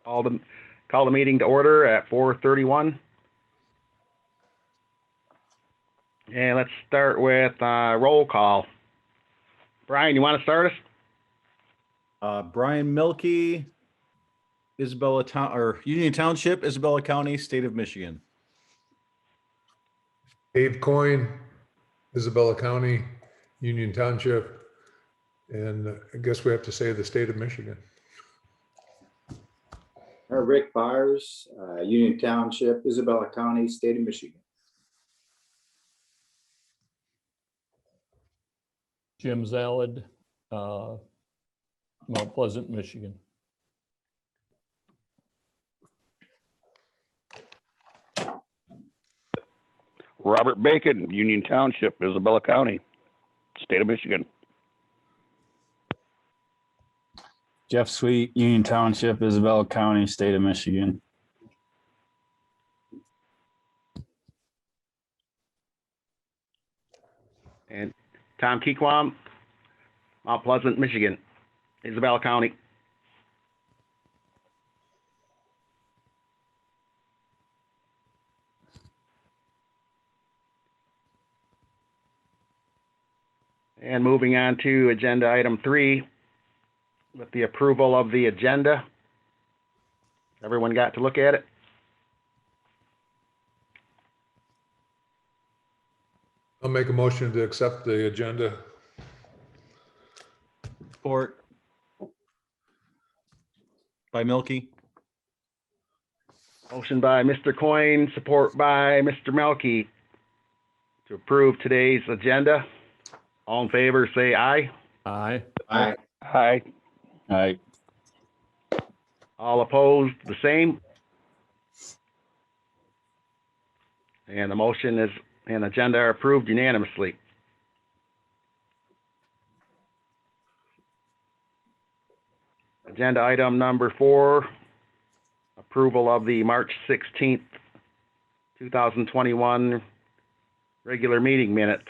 Call the meeting to order at 4:31. And let's start with roll call. Brian, you want to start us? Brian Milkey, Union Township, Isabella County, State of Michigan. Dave Coyne, Isabella County, Union Township, and I guess we have to say the state of Michigan. Rick Byers, Union Township, Isabella County, State of Michigan. Jim Zalad, Mount Pleasant, Michigan. Robert Bacon, Union Township, Isabella County, State of Michigan. Jeff Sweet, Union Township, Isabella County, State of Michigan. And Tom Keequam, Mount Pleasant, Michigan, Isabella County. And moving on to agenda item 3, with the approval of the agenda. Everyone got to look at it? I'll make a motion to accept the agenda. Support by Milkey. Motion by Mr. Coyne, support by Mr. Melky to approve today's agenda. All in favor, say aye. Aye. Aye. Hi. All right. All opposed, the same. And the motion and agenda are approved unanimously. Agenda item number 4, approval of the March 16th, 2021 regular meeting minutes.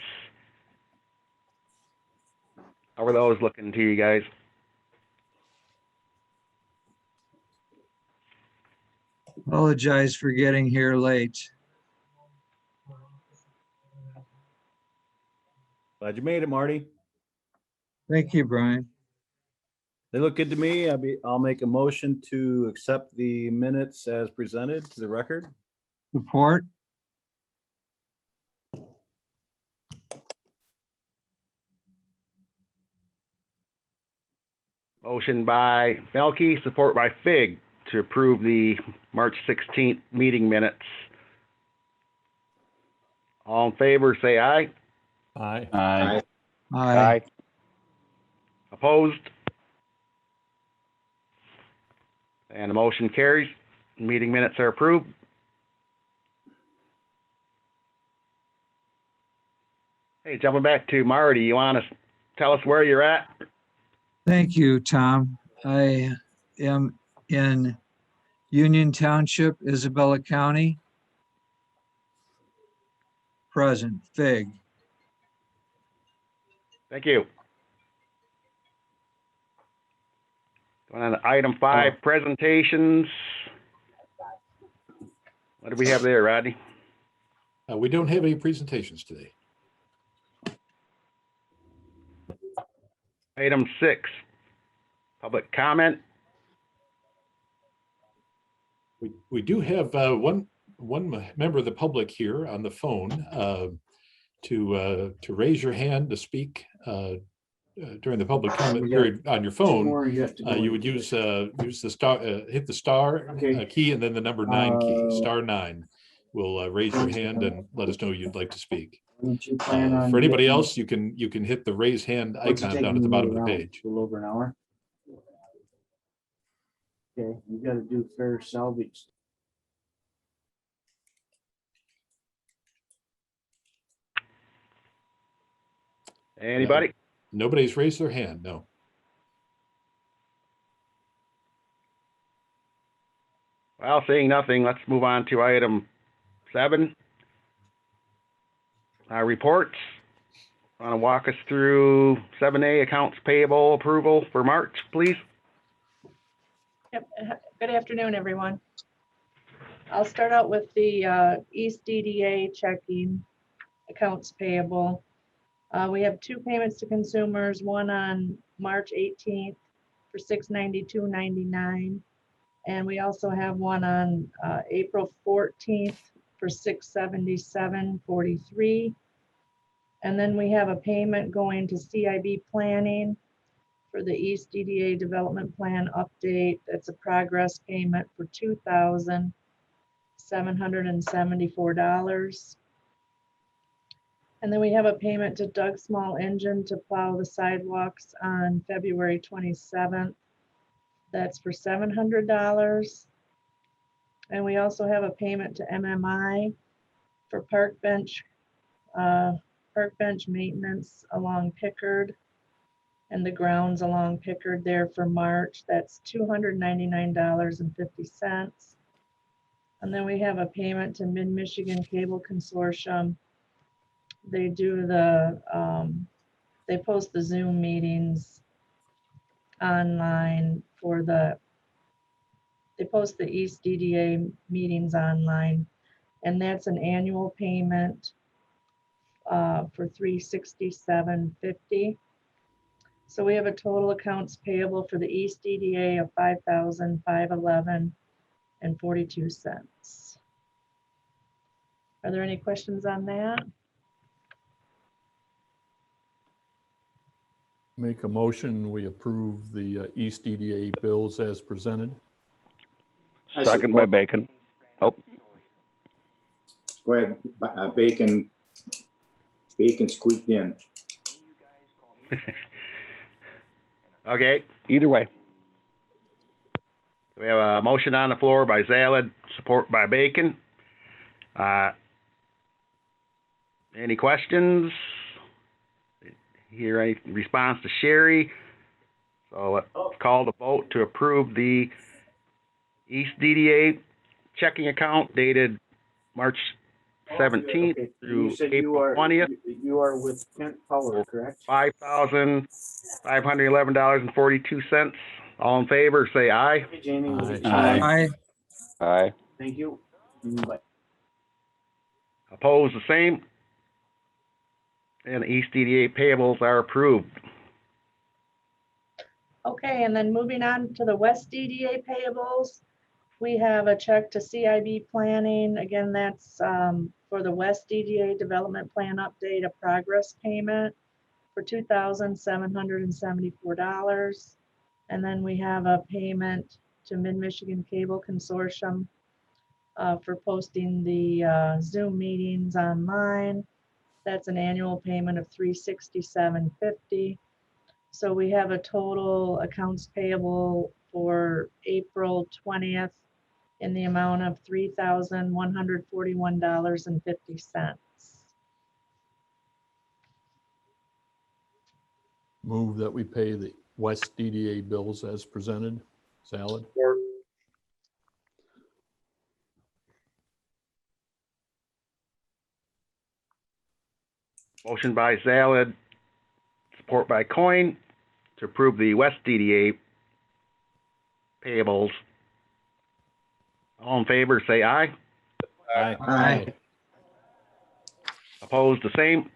How are those looking to you guys? Apologize for getting here late. Glad you made it, Marty. Thank you, Brian. They look good to me. I'll make a motion to accept the minutes as presented to the record. Support. Motion by Melky, support by Fig to approve the March 16th meeting minutes. All in favor, say aye. Aye. Aye. Aye. Opposed? And the motion carries. Meeting minutes are approved. Hey, jumping back to Marty, you want to tell us where you're at? Thank you, Tom. I am in Union Township, Isabella County. Present, Fig. Thank you. Going on to item 5, presentations. What do we have there, Rodney? We don't have any presentations today. Item 6, public comment. We do have one member of the public here on the phone to raise your hand to speak during the public comment period on your phone. You would use the star, hit the star key and then the number 9 key, star 9. Will raise your hand and let us know you'd like to speak. For anybody else, you can hit the raise hand icon down at the bottom of the page. A little over an hour. Okay, you got to do fair salvage. Anybody? Nobody's raised their hand, no. Well, seeing nothing, let's move on to item 7. Reports. Want to walk us through 7A, accounts payable approval for March, please? Yep. Good afternoon, everyone. I'll start out with the East EDA checking accounts payable. We have two payments to consumers, one on March 18th for $692.99. And we also have one on April 14th for $677.43. And then we have a payment going to CIB Planning for the East EDA Development Plan update. That's a progress payment for $2,774. And then we have a payment to Doug Small Engine to plow the sidewalks on February 27th. That's for $700. And we also have a payment to MMI for park bench maintenance along Pickard and the grounds along Pickard there for March. That's $299.50. And then we have a payment to Mid-Michigan Cable Consortium. They do they post the Zoom meetings online they post the East DDA meetings online, and that's an annual payment for $367.50. So we have a total accounts payable for the East DDA of $5,511.42. Are there any questions on that? Make a motion, we approve the East EDA bills as presented. Second by Bacon. Oh, Go ahead, Bacon squeaked in. Okay, either way. we have a motion on the floor by Zaled, support by Bacon. Any questions? Hear any response to Sherry? So let's call the vote to approve the East DDA checking account dated March 17th Okay, through you said April 20th. You are with Kent Power, correct? $5,511.42. All in favor, say aye. Hey, Jamie. Aye. Aye. Thank you. Bye. Opposed, the same. And the East DDA payables are approved. Okay, and then moving on to the West DDA payables, we have a check to CIB Planning. Again, that's for the West DDA Development Plan update, a progress payment for $2,774. And then we have a payment to Mid-Michigan Cable Consortium for posting the Zoom meetings online. That's an annual payment of $367.50. So we have a total accounts payable for April 20th in the amount of $3,141.50. Move that we pay the West DDA bills as presented. Salad. Motion by Zaled, support by Coin, to approve the West DDA payables. All in favor, say aye. Aye. Aye. Opposed, the same.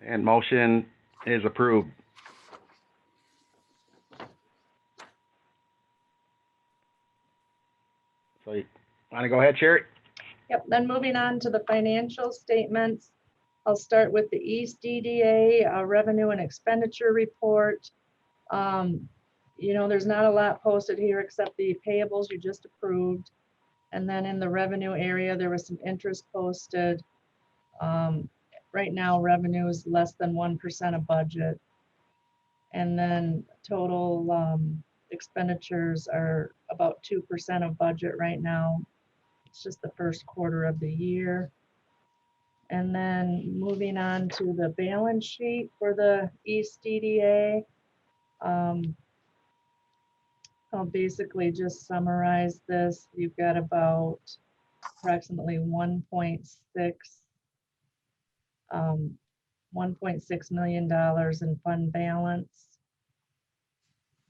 And motion is approved. So you want to go ahead, Sherry? Yep, then moving on to the financial statements. I'll start with the East DDA revenue and expenditure report. You know, there's not a lot posted here except the payables you just approved. And then in the revenue area, there was some interest posted. Right now, revenue is less than 1% of budget. And then total expenditures are about 2% of budget right now. It's just the first quarter of the year. And then moving on to the balance sheet for the East DDA. I'll basically just summarize this. You've got about approximately $1.6 million in fund balance.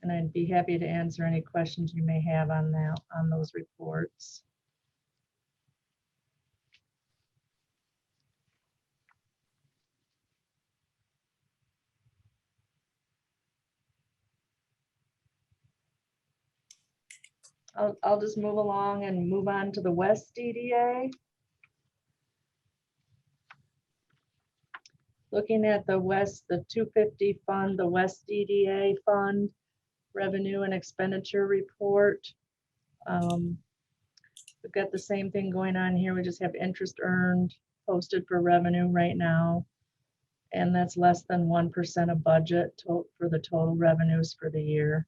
And I'd be happy to answer any questions you may have on that, on those reports. I'll just move along and move on to the West DDA. Looking at the West, the 250 fund, the West DDA fund, revenue and expenditure report. We've got the same thing going on here. We just have interest earned posted for revenue right now. And that's less than 1% of budget for the total revenues for the year.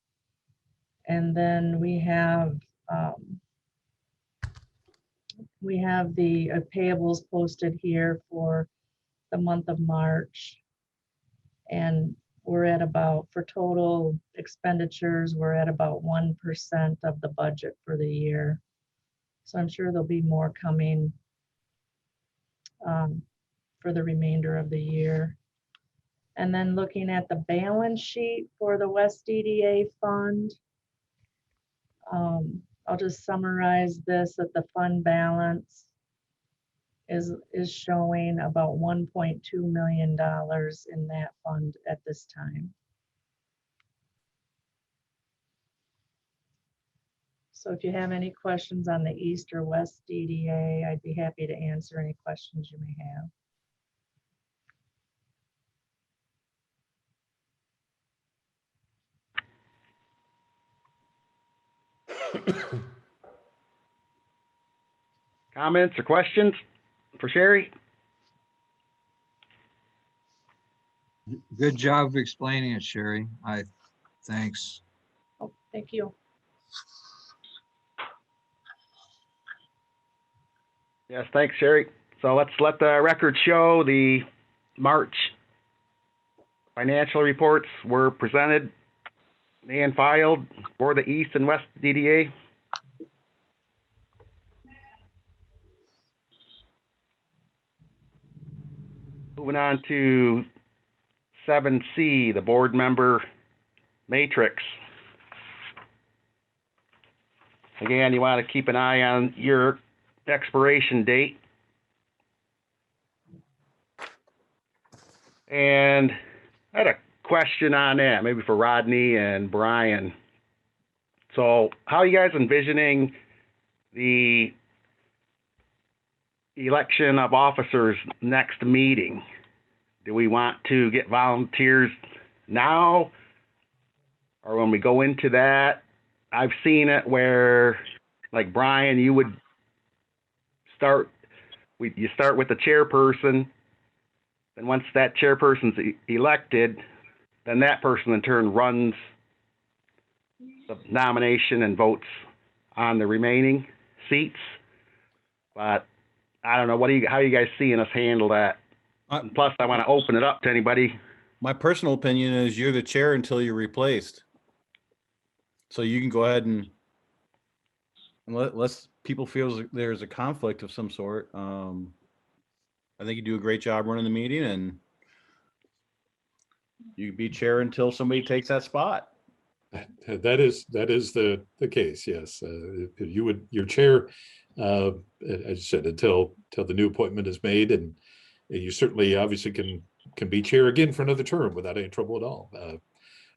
And then we have the payables posted here for the month of March. And we're at about, for total expenditures, we're at about 1% of the budget for the year. So I'm sure there'll be more coming for the remainder of the year. And then looking at the balance sheet for the West DDA fund, I'll just summarize this, that the fund balance is showing about $1.2 million in that fund at this time. So if you have any questions on the East or West DDA, I'd be happy to answer any questions you may have. Comments or questions for Sherry? Good job of explaining it, Sherry. Thanks. Oh, thank you. Yes, thanks, Sherry. So let's let the record show the March financial reports were presented and filed for the East and West DDA. Moving on to 7C, the board member matrix. Again, you want to keep an eye on your expiration date. And I had a question on that, maybe for Rodney and Brian. So how are you guys envisioning the election of officers next meeting? Do we want to get volunteers now? Or when we go into that? I've seen it where, like Brian, you would you start with the chairperson, and once that chairperson's elected, then that person in turn runs the nomination and votes on the remaining seats. But I don't know, how are you guys seeing us handle that? Plus, I want to open it up to anybody. My personal opinion is you're the chair until you're replaced. So you can go ahead and unless people feel there's a conflict of some sort. I think you do a great job running the meeting, and you can be chair until somebody takes that spot. That is the case. Yes, your chair, as you said, until the new appointment is made, and you certainly obviously can be chair again for another term without any trouble at all.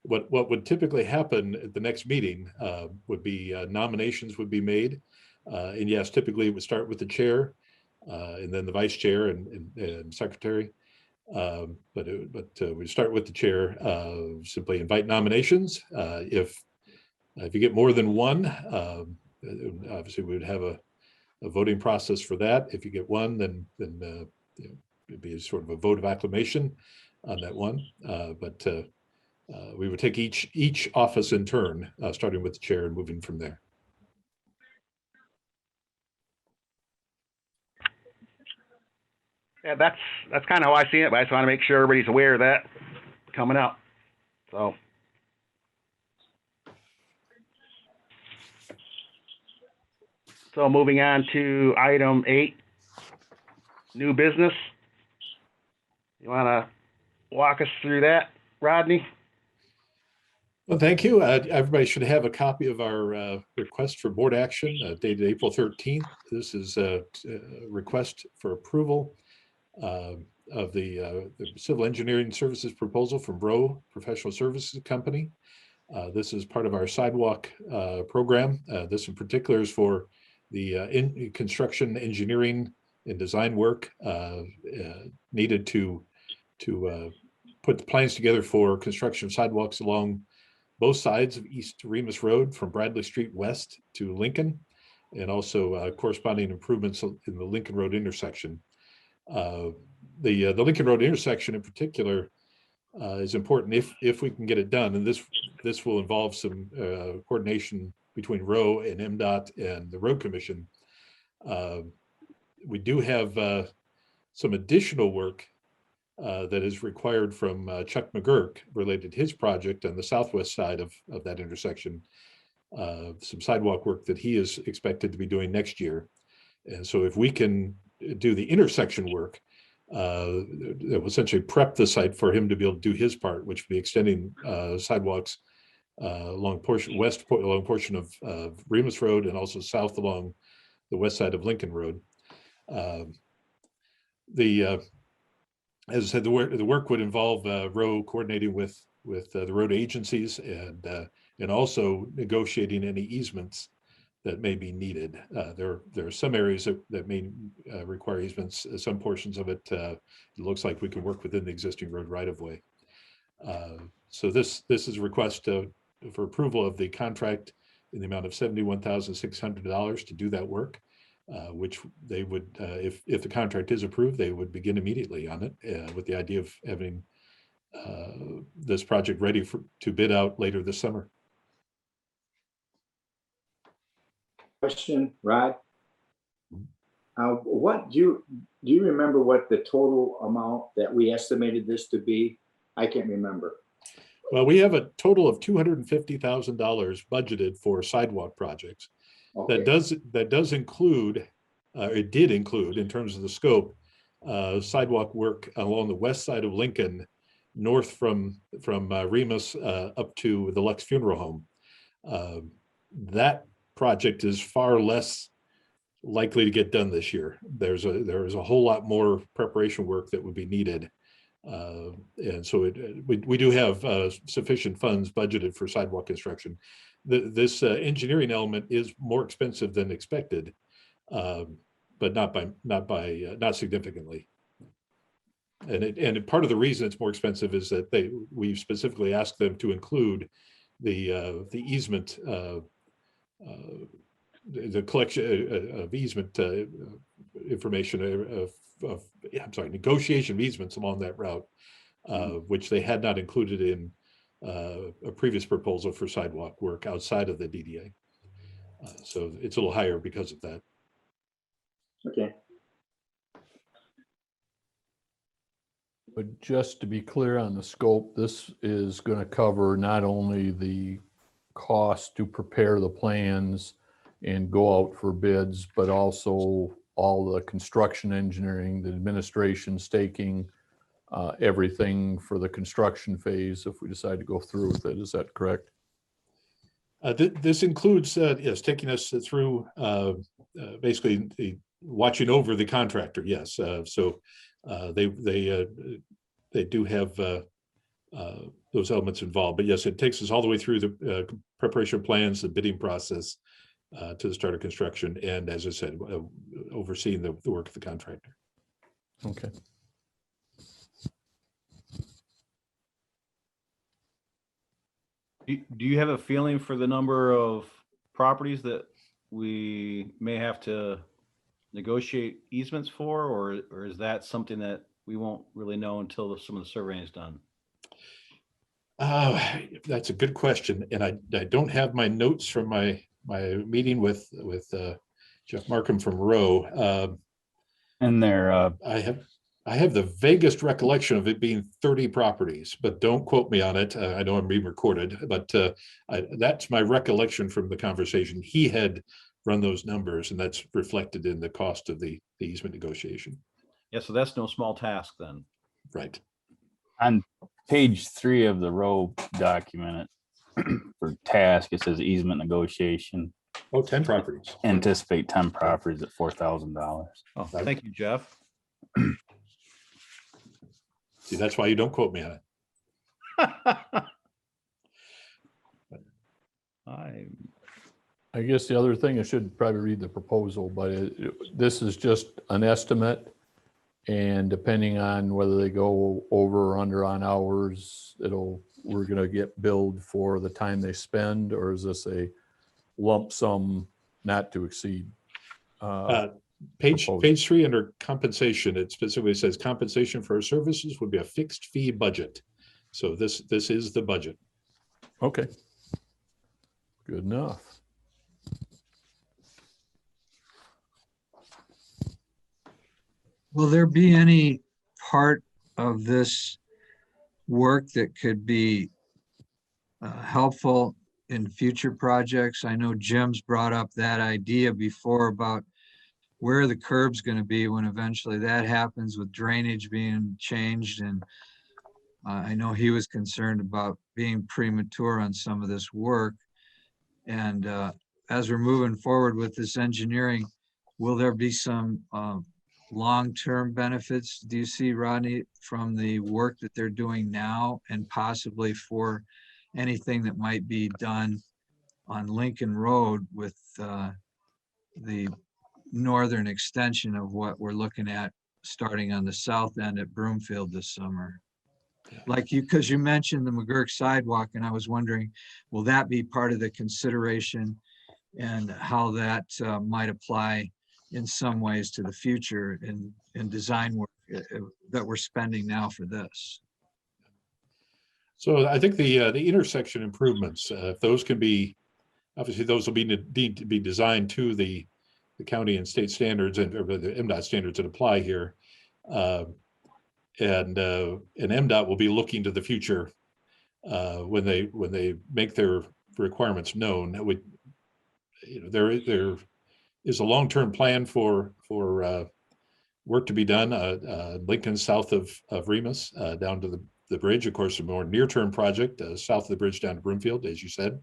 What would typically happen at the next meeting would be nominations would be made, and yes, typically it would start with the chair, and then the vice chair and secretary. But we start with the chair. Simply invite nominations. If you get more than one, obviously we would have a voting process for that. If you get one, then it'd be a sort of a vote of acclamation on that one. But we would take each office in turn, starting with the chair and moving from there. Yeah, that's kind of how I see it, but I just want to make sure everybody's aware of that coming up. So moving on to item 8, new business. You want to walk us through that, Rodney? Well, thank you. Everybody should have a copy of our request for board action dated April 13th. This is a request for approval of the civil engineering services proposal from Rowe Professional Services Company. This is part of our sidewalk program. This in particular is for the construction engineering and design work needed to put the plans together for construction of sidewalks along both sides of East Remus Road from Bradley Street west to Lincoln, and also corresponding improvements in the Lincoln Road intersection. The Lincoln Road intersection in particular is important if we can get it done, and this will involve some coordination between Rowe and MDOT and the Road Commission. We do have some additional work that is required from Chuck McGurk related to his project on the southwest side of that intersection. Some sidewalk work that he is expected to be doing next year. And so if we can do the intersection work, that will essentially prep the site for him to be able to do his part, which would be extending sidewalks along portion of Remus Road and also south along the west side of Lincoln Road. As I said, the work would involve Rowe coordinating with the road agencies and also negotiating any easements that may be needed. There are some areas that may require easements. Some portions of it, it looks like we can work within the existing road right of way. So this is a request for approval of the contract in the amount of $71,600 to do that work. Which they would, if the contract is approved, they would begin immediately on it with the idea of having this project ready to bid out later this summer. Question, Rod? What do you remember what the total amount that we estimated this to be? I can't remember. Well, we have a total of $250,000 budgeted for sidewalk projects. Okay. That does include, it did include in terms of the scope, sidewalk work along the west side of Lincoln, north from Remus up to the Lux Funeral Home. That project is far less likely to get done this year. There is a whole lot more preparation work that would be needed. And so we do have sufficient funds budgeted for sidewalk construction. This engineering element is more expensive than expected, but not significantly. And part of the reason it's more expensive is that we specifically asked them to include the easement, the collection of easement information negotiation of easements along that route, which they had not included in a previous proposal for sidewalk work outside of the DDA. So it's a little higher because of that. Okay. But just to be clear on the scope, this is going to cover not only the cost to prepare the plans and go out for bids, but also all the construction engineering, the administration, staking, everything for the construction phase if we decide to go through with it. Is that correct? This includes, yes, taking us through basically watching over the contractor. Yes, so they do have those elements involved. But yes, it takes us all the way through the preparation plans, the bidding process to the start of construction, and as I said, overseeing the work of the contractor. Okay. Do you have a feeling for the number of properties that we may have to negotiate easements for, or is that something that we won't really know until some of the surveying is done? That's a good question, and I don't have my notes from my meeting with Jeff Markham from Rowe. And there, I have the vaguest recollection of it being 30 properties, but don't quote me on it. I know I'm being recorded, but that's my recollection from the conversation. He had run those numbers, and that's reflected in the cost of the easement negotiation. Yeah, so that's no small task then. Right. on page 3 of the Rowe document, for task, it says easement negotiation. Oh, 10 properties. Anticipate 10 properties at $4,000. Oh, thank you, Jeff. See, that's why you don't quote me on it. I guess the other thing, I should probably read the proposal, but this is just an estimate. And depending on whether they go over or under on hours, we're gonna get billed for the time they spend, or is this a lump sum not to exceed? Page proposal? 3 under compensation, it specifically says compensation for our services would be a fixed fee budget. So this is the budget. Okay. Good enough. Will there be any part of this work that could be helpful in future projects? I know Jim's brought up that idea before about where the curb's going to be when eventually that happens with drainage being changed. And I know he was concerned about being premature on some of this work. And as we're moving forward with this engineering, will there be some long-term benefits, do you see, Rodney, from the work that they're doing now, and possibly for anything that might be done on Lincoln Road with the northern extension of what we're looking at starting on the south end at Broomfield this summer? Like because you mentioned the McGurk sidewalk, and I was wondering, will that be part of the consideration and how that might apply in some ways to the future in design work that we're spending now for this? So I think the intersection improvements, if those can be, obviously those will need to be designed to the county and state standards and or the MDOT standards that apply here. And MDOT will be looking to the future when they make their requirements known. There is a long-term plan for work to be done. Lincoln south of Remus down to the bridge, of course, a more near-term project south of the bridge down to Broomfield, as you said.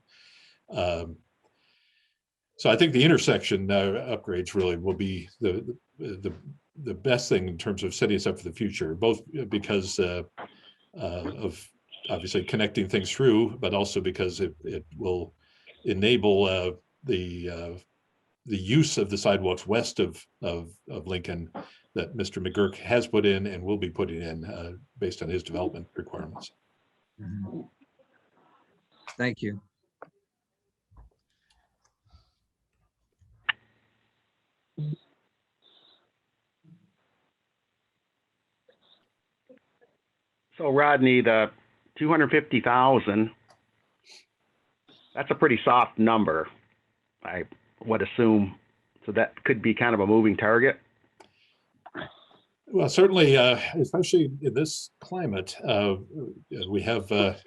So I think the intersection upgrades really will be the best thing in terms of setting us up for the future, both because of obviously connecting things through, but also because it will enable the use of the sidewalks west of Lincoln that Mr. McGurk has put in and will be putting in based on his development requirements. Mm-hmm. Thank you. So Rodney, the 250,000, that's a pretty soft number, I would assume. So that could be kind of a moving target. Well, certainly, especially in this climate, we have the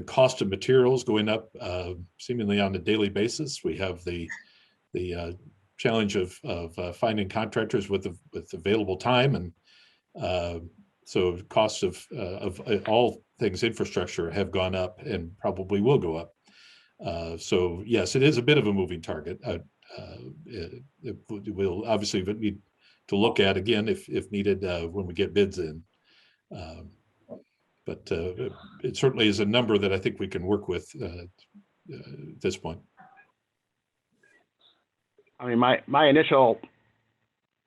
cost of materials going up seemingly on a daily basis. We have the challenge of finding contractors with available time, and so costs of all things infrastructure have gone up and probably will go up. So yes, it is a bit of a moving target. It will obviously need to look at again if needed when we get bids in. But it certainly is a number that I think we can work with at this point. I mean, my initial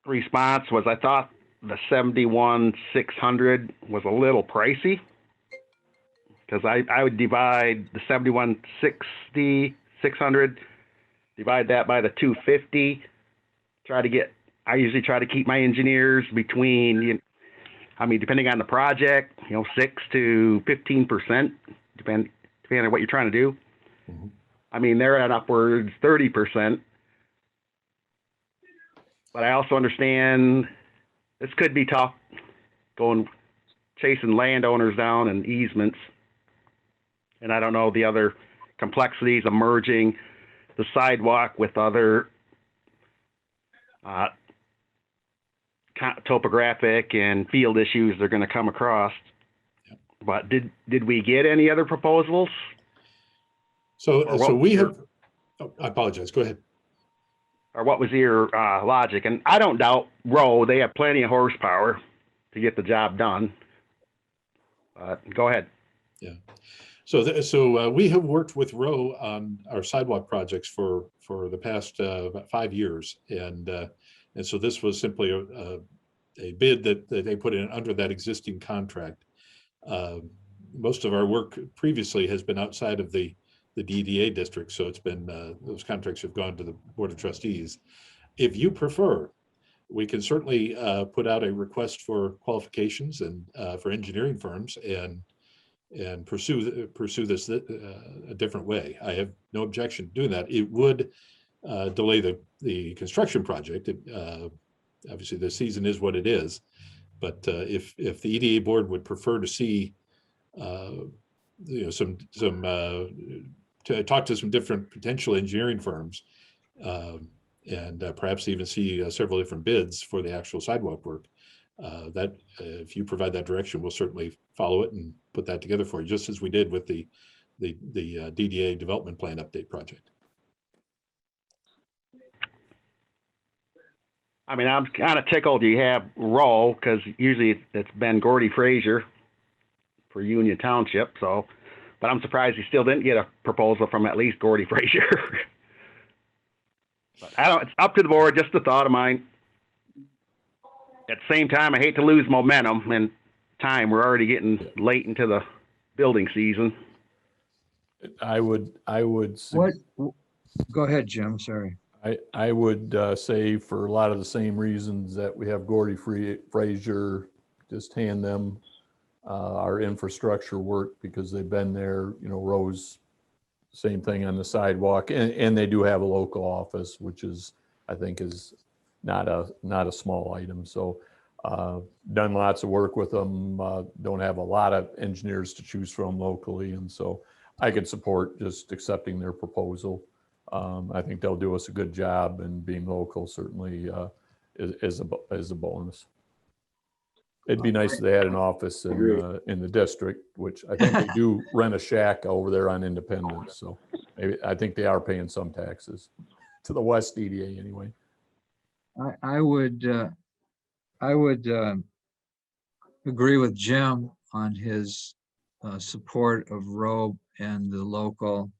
response was I thought the 71,600 was a little pricey, because I would divide the 71,600, divide that by the 250, I usually try to keep my engineers between, depending on the project, 6 to 15%, depending on what you're trying to do. Mm-hmm. I mean, they're at upwards 30%. But I also understand this could be tough, chasing landowners down and easements. And I don't know the other complexities of merging the sidewalk with other topographic and field issues they're going to come across. Yep. But did we get any other proposals So, Or so what we was your- have, oh, I apologize, go ahead. Or what was your logic? And I don't doubt Rowe, they have plenty of horsepower to get the job done. Go ahead. Yeah. So we have worked with Rowe on our sidewalk projects for the past about 5 years, and so this was simply a bid that they put in under that existing contract. Most of our work previously has been outside of the EDA district, so it's been those contracts have gone to the Board of Trustees. If you prefer, we can certainly put out a request for qualifications and for engineering firms and pursue this a different way. I have no objection to doing that. It would delay the construction project. Obviously, the season is what it is, but if the EDA board would prefer to see, some to talk to some different potential engineering firms, and perhaps even see several different bids for the actual sidewalk work. That if you provide that direction, we'll certainly follow it and put that together for you, just as we did with the DDA development plan update project. I mean, I'm kind of tickled you have Rowe, because usually it's been Gordy Frazier for Union Township. So, but I'm surprised you still didn't get a proposal from at least Gordy Frazier. But I don't. It's up to the board. Just a thought of mine. At the same time, I hate to lose momentum and time. We're already getting late into the building season. I would. What? Go ahead, Jim. Sorry. I would say for a lot of the same reasons that we have Gordy Frazier, just hand them our infrastructure work because they've been there. Rose, same thing on the sidewalk, and they do have a local office, which is, I think, is not a small item. So done lots of work with them. Don't have a lot of engineers to choose from locally, and so I could support just accepting their proposal. I think they'll do us a good job, and being local certainly is a bonus. It'd be nice if they had an office in the district, which I think they do rent a shack over there on Independence. So maybe I think they are paying some taxes to the West EDA anyway. I would agree with Jim on his support of Rowe and the local,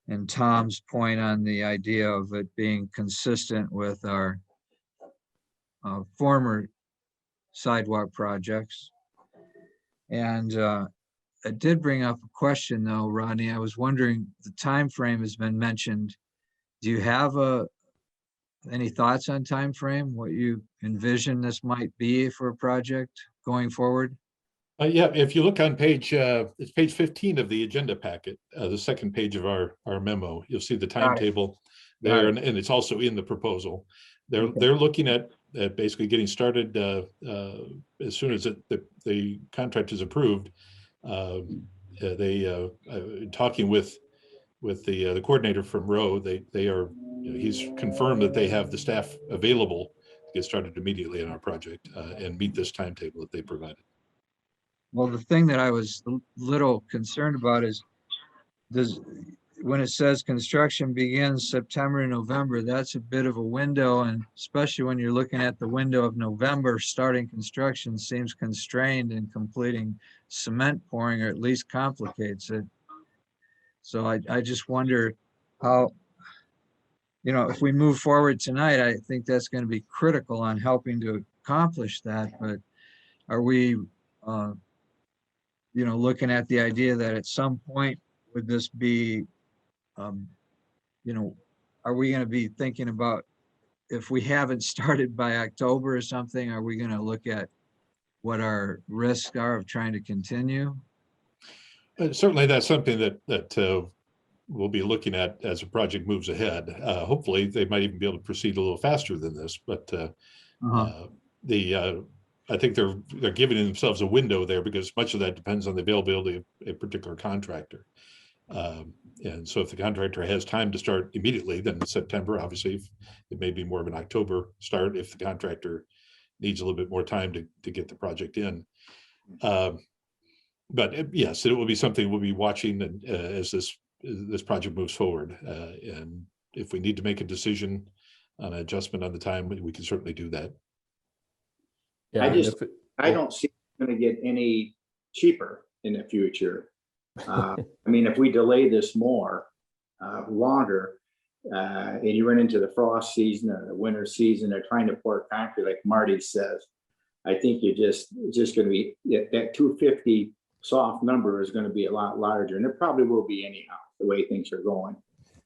and Tom's point on the idea of it being consistent with our former sidewalk projects. And it did bring up a question though, Rodney. I was wondering, the time frame has been mentioned. Do you have any thoughts on time frame? What you envision this might be for a project going forward? Yeah, if you look on it's page 15 of the agenda packet, the second page of our memo, you'll see the timetable there, and it's also in the proposal. They're looking at basically getting started as soon as the contract is approved. They talking with the coordinator from Rowe. They are he's confirmed that they have the staff available to get started immediately on our project and meet this timetable that they provided. Well, the thing that I was a little concerned about is when it says construction begins September and November, that's a bit of a window, and especially when you're looking at the window of November, starting construction seems constrained, and completing cement pouring, or at least complicates it. So I just wonder how, if we move forward tonight, I think that's going to be critical on helping to accomplish that. But are we, looking at the idea that at some point, would this be, are we going to be thinking about, if we haven't started by October or something, are we going to look at what our risks are of trying to continue? Certainly, that's something that we'll be looking at as the project moves ahead. Hopefully, they might even be able to proceed a little faster than this. But I think they're giving themselves a window there, because much of that depends on the availability of a particular contractor. And so if the contractor has time to start immediately, then in September, obviously, it may be more of an October start if the contractor needs a little bit more time to get the project in. But yes, it will be something we'll be watching, and as this this project moves forward. And if we need to make a decision on an adjustment on the time, we can certainly do that. Yeah, I and just- if it- I don't see it's gonna get any cheaper in the future. I mean, if we delay this longer, and you run into the frost season or the winter season, they're trying to pour concrete, like Marty says, I think it's just gonna be, that 250 soft number is gonna be a lot larger, and it probably will be anyhow, the way things are going.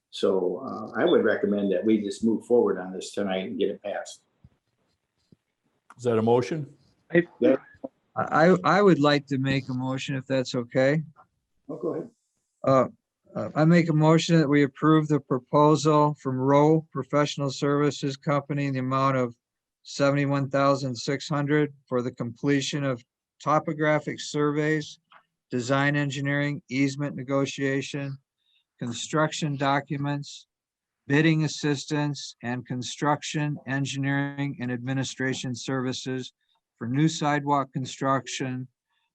So I would recommend that we just move forward on this tonight and get it passed. Is that a motion? I would like to make a motion if that's okay. Oh, go ahead. I make a motion that we approve the proposal from Rowe Professional Services Company in the amount of 71,600 for the completion of topographic surveys, design engineering, easement negotiation, construction documents, bidding assistance, and construction, engineering, and administration services for new sidewalk construction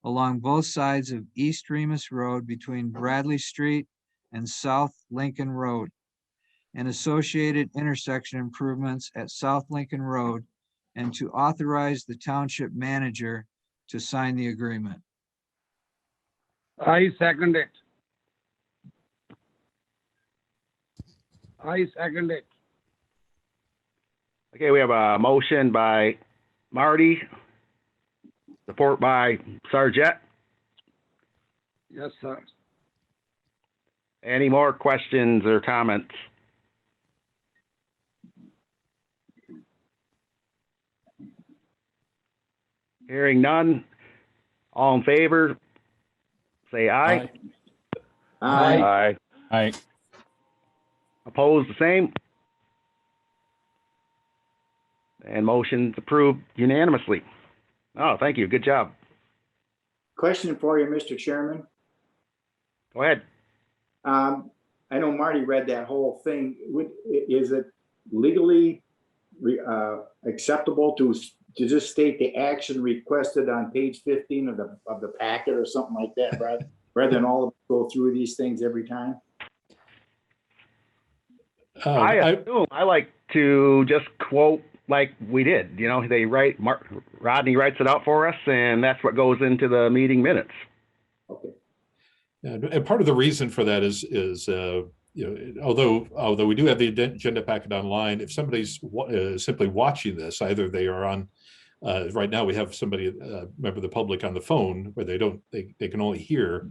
along both sides of East Remus Road between Bradley Street and South Lincoln Road, and associated intersection improvements at South Lincoln Road, and to authorize the township manager to sign the agreement. I second it. I second it. Okay, we have a motion by Marty, support by Sargent. Yes, sir. Any more questions or comments? Hearing none. All in favor, say aye. Aye. Aye. Opposed, the same. And motion's approved unanimously. Oh, thank you. Good job. Question for you, Mr. Chairman. Go ahead. I know Marty read that whole thing. Is it legally acceptable to just state the action requested on page 15 of the packet or something like that, rather than all of us go through these things every time? I assume I like to just quote like we did. You know, they write, Rodney writes it out for us, and that's what goes into the meeting minutes. Okay. And part of the reason for that is you know, although we do have the agenda packet online, if somebody's simply watching this, either they are on, right now we have somebody, member of the public on the phone where they can only hear.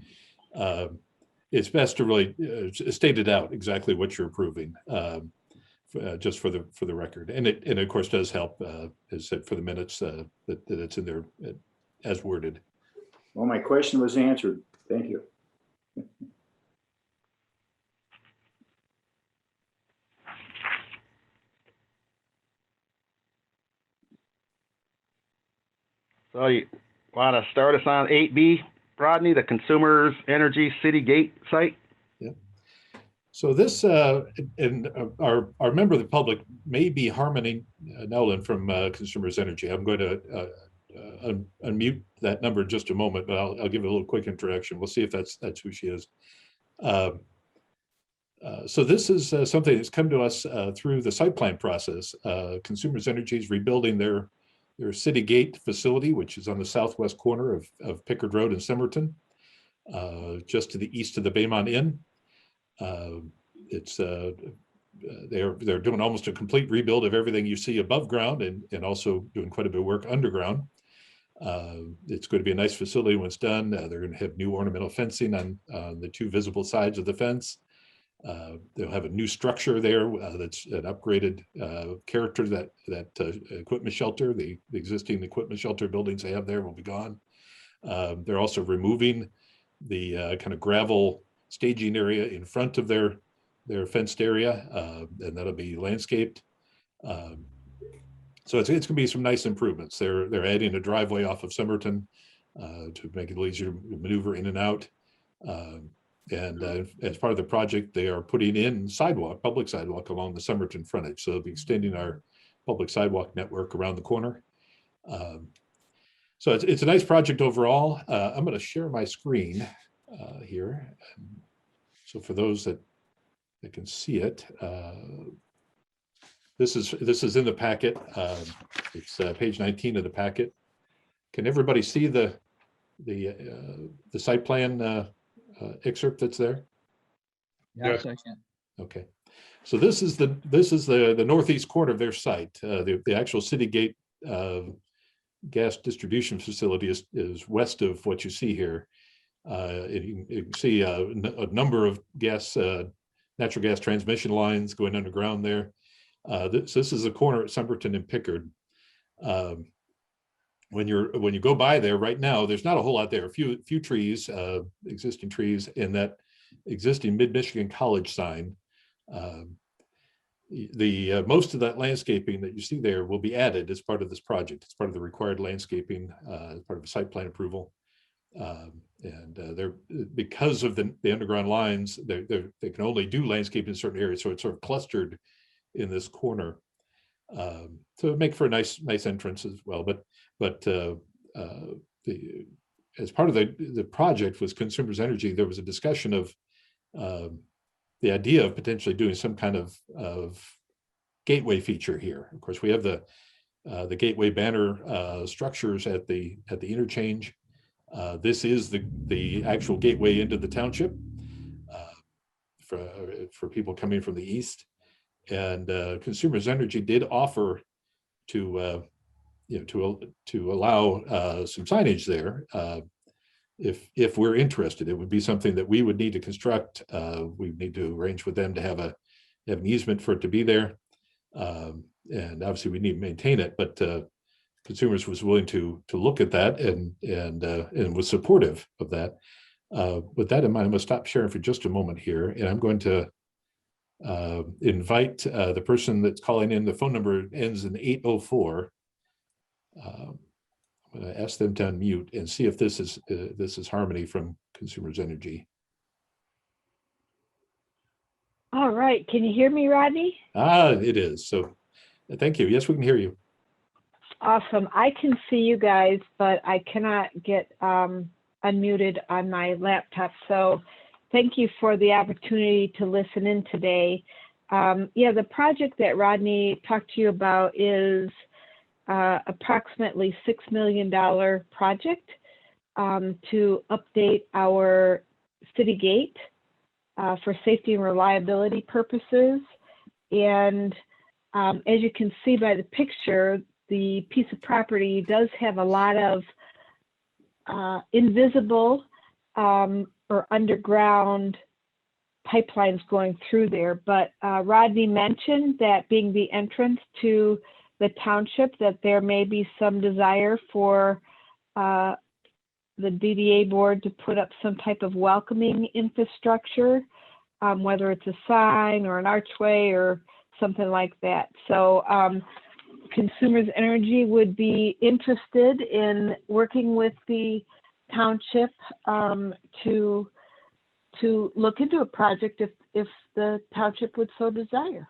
It's best to really state it out exactly what you're approving, just for the record. And it of course does help, as said, for the minutes that it's in there as worded. Well, my question was answered. Thank you. So you want to start us on 8B, Rodney, the Consumers Energy City Gate site? Yeah. So this, and our member of the public may be Harmony Nolan from Consumers Energy. I'm going to unmute that number in just a moment, but I'll give it a little quick introduction. We'll see if that's who she is. So this is something that's come to us through the site plan process. Consumers Energy is rebuilding their City Gate facility, which is on the southwest corner of Pickard Road in Somerton, just to the east of the Baymont Inn. They're doing almost a complete rebuild of everything you see above ground, and also doing quite a bit of work underground. It's going to be a nice facility when it's done. They're going to have new ornamental fencing on the two visible sides of the fence. They'll have a new structure there that's an upgraded character. That equipment shelter, the existing equipment shelter buildings they have there will be gone. They're also removing the kind of gravel staging area in front of their fenced area, and that'll be landscaped. So it's going to be some nice improvements. They're adding a driveway off of Somerton to make it easier to maneuver in and out. And as part of the project, they are putting in public sidewalk along the Somerton frontage. So they'll be extending our public sidewalk network around the corner. So it's a nice project overall. I'm going to share my screen here. So for those that can see it, this is in the packet. It's page 19 of the packet. Can everybody see the site plan excerpt that's there? Yes, I can. Okay, so this is the northeast corner of their site. The actual city gate gas distribution facility is west of what you see here. You can see a number of natural gas transmission lines going underground there. This is the corner at Summerton and Pickard. When you go by there right now, there's not a whole lot there. A few trees, existing trees, and that existing Mid-Michigan College sign. Most of that landscaping that you see there will be added as part of this project. It's part of the required landscaping, part of the site plan approval. They're because of the underground lines, they can only do landscaping in certain areas, so it's sort of clustered in this corner. So it make for a nice entrance as well. But as part of the project with Consumers Energy, there was a discussion of the idea of potentially doing some kind of gateway feature here. Of course, we have the gateway banner structures at the interchange. This is the actual gateway into the township for people coming from the east. And Consumers Energy did offer to allow some signage there if we're interested. It would be something that we would need to construct. We need to arrange with them to have an easement for it to be there, and obviously we need to maintain it. But Consumers was willing to look at that and was supportive of that. With that in mind, I'm going to stop sharing for just a moment here, and I'm going to invite the person that's calling in. The phone number ends in 804. I'm going to ask them to unmute and see if this is Harmony from Consumers Energy. All right. Can you hear me, Rodney? It is. So thank you. Yes, we can hear you. Awesome. I can see you guys, but I cannot get unmuted on my laptop. So thank you for the opportunity to listen in today. The project that Rodney talked to you about is approximately $6 million project to update our city gate for safety and reliability purposes. And as you can see by the picture, the piece of property does have a lot of invisible or underground pipelines going through there. But Rodney mentioned that being the entrance to the township, that there may be some desire for the DDA board to put up some type of welcoming infrastructure, whether it's a sign or an archway or something like that. So Consumers Energy would be interested in working with the township to look into a project if the township would so desire.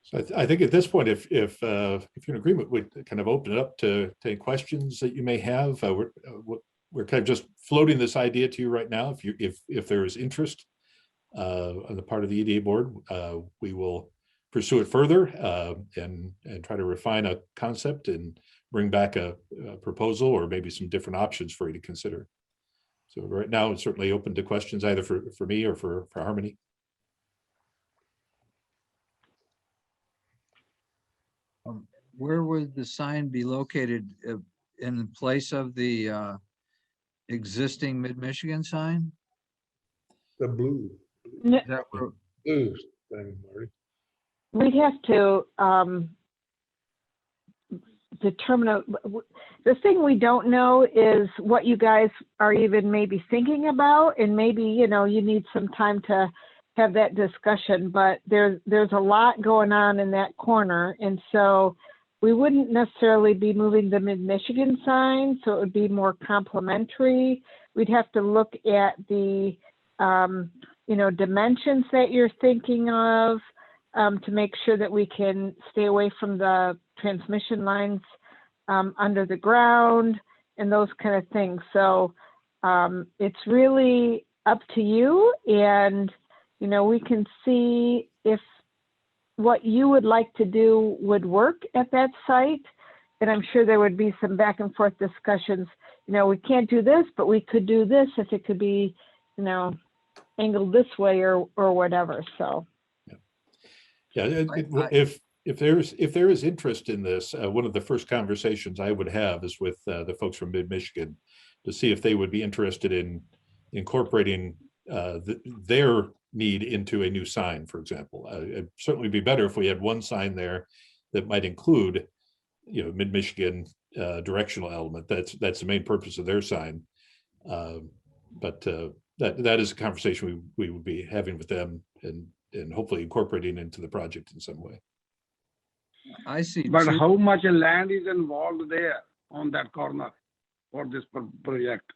So I think at this point, if you're in agreement, we'd kind of open it up to any questions that you may have. We're kind of just floating this idea to you right now. If there is interest on the part of the EDA board, we will pursue it further and try to refine a concept and bring back a proposal or maybe some different options for you to consider. So right now, it's certainly open to questions either for me or for Harmony. Where would the sign be located in place of the existing Mid-Michigan sign? The blue. Is that where, Blue thing, Marty. We'd have to determine. The thing we don't know is what you guys are even maybe thinking about, and maybe you need some time to have that discussion. But there's a lot going on in that corner, and so we wouldn't necessarily be moving the Mid-Michigan sign, so it would be more complementary. We'd have to look at the dimensions that you're thinking of to make sure that we can stay away from the transmission lines under the ground, and those kind of things. So it's really up to you, and we can see if what you would like to do would work at that site. And I'm sure there would be some back and forth discussions. We can't do this, but we could do this if it could be, angled this way or whatever. So. Yeah, if there is interest in this, one of the first conversations I would have is with the folks from Mid-Michigan to see if they would be interested in incorporating their need into a new sign, for example. It'd certainly be better if we had one sign there that might include, Mid-Michigan directional element. That's the main purpose of their sign. But that is a conversation we would be having with them and hopefully incorporating into the project in some way. I see. But how much land is involved there on that corner for this project?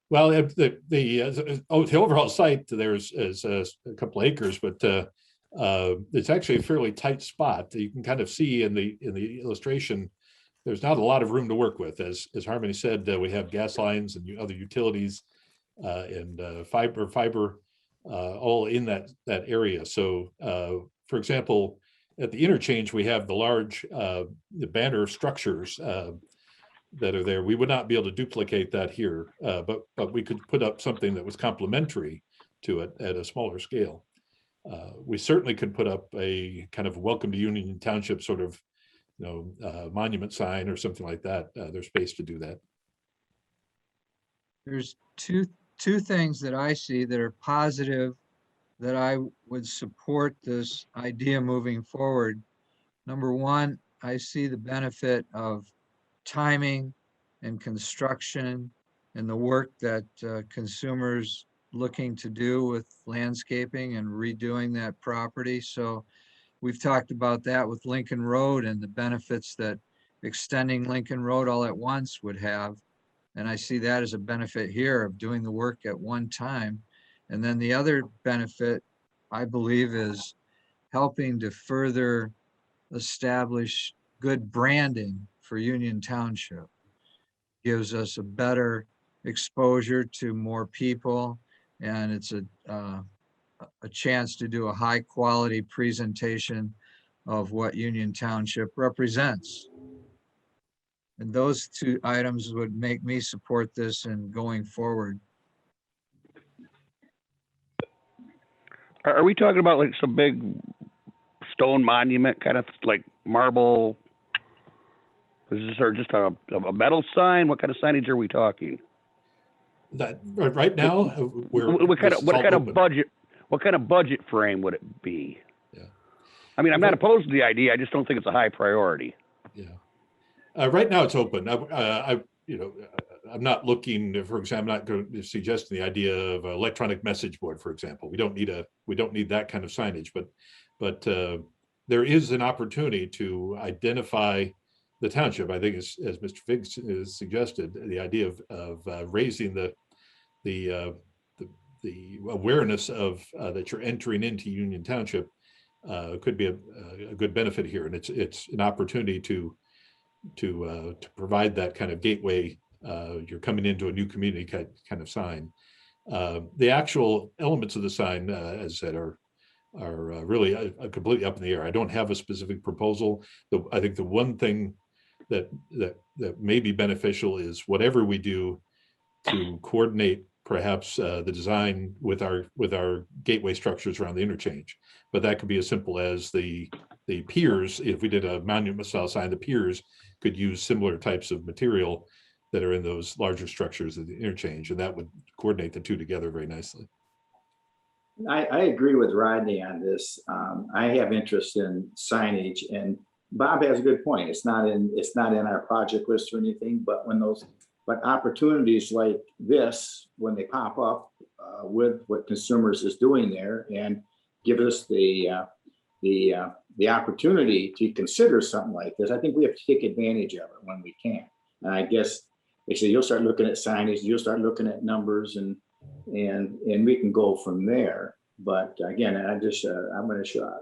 Well, the overall site is a couple acres, but it's actually a fairly tight spot. You can kind of see in the illustration, there's not a lot of room to work with. As Harmony said, we have gas lines and other utilities and fiber all in that area. So, for example, at the interchange, we have the large the banner structures that are there. We would not be able to duplicate that here, but we could put up something that was complementary to it at a smaller scale. We certainly could put up a kind of welcome to Union Township sort of, monument sign or something like that. There's space to do that. There's two things that I see that are positive that I would support this idea moving forward. Number one, I see the benefit of timing and construction and the work that consumers looking to do with landscaping and redoing that property. So we've talked about that with Lincoln Road and the benefits that extending Lincoln Road all at once would have. And I see that as a benefit here of doing the work at one time. And then the other benefit, I believe, is helping to further establish good branding for Union Township. Gives us a better exposure to more people, and it's a chance to do a high quality presentation of what Union Township represents. And those two items would make me support this and going forward. Are we talking about like some big stone monument, kind of like marble? Is this just a metal sign? What kind of signage are we talking? That right now, what kind of budget frame would it be? Yeah. I mean, I'm not opposed to the idea. I just don't think it's a high priority. Yeah. Right now it's open. I'm not looking, for example, I'm not going to suggest the idea of an electronic message board, for example. We don't need that kind of signage, but there is an opportunity to identify the township. I think as Mr. Figgs has suggested, the idea of raising the awareness of that you're entering into Union Township could be a good benefit here, and it's an opportunity to provide that kind of gateway. You're coming into a new community kind of sign. The actual elements of the sign, as I said, are really completely up in the air. I don't have a specific proposal. I think the one thing that may be beneficial is whatever we do to coordinate perhaps the design with our gateway structures around the interchange. But that could be as simple as the piers. If we did a monument style sign, the piers could use similar types of material that are in those larger structures of the interchange, and that would coordinate the two together very nicely. I agree with Rodney on this. I have interest in signage, and Bob has a good point. It's not in our project list or anything, but opportunities like this, when they pop up with what consumers is doing there, and give us the opportunity to consider something like this, I think we have to take advantage of it when we can. And I guess they say you'll start looking at signage, you'll start looking at numbers, and we can go from there. But again, I'm going to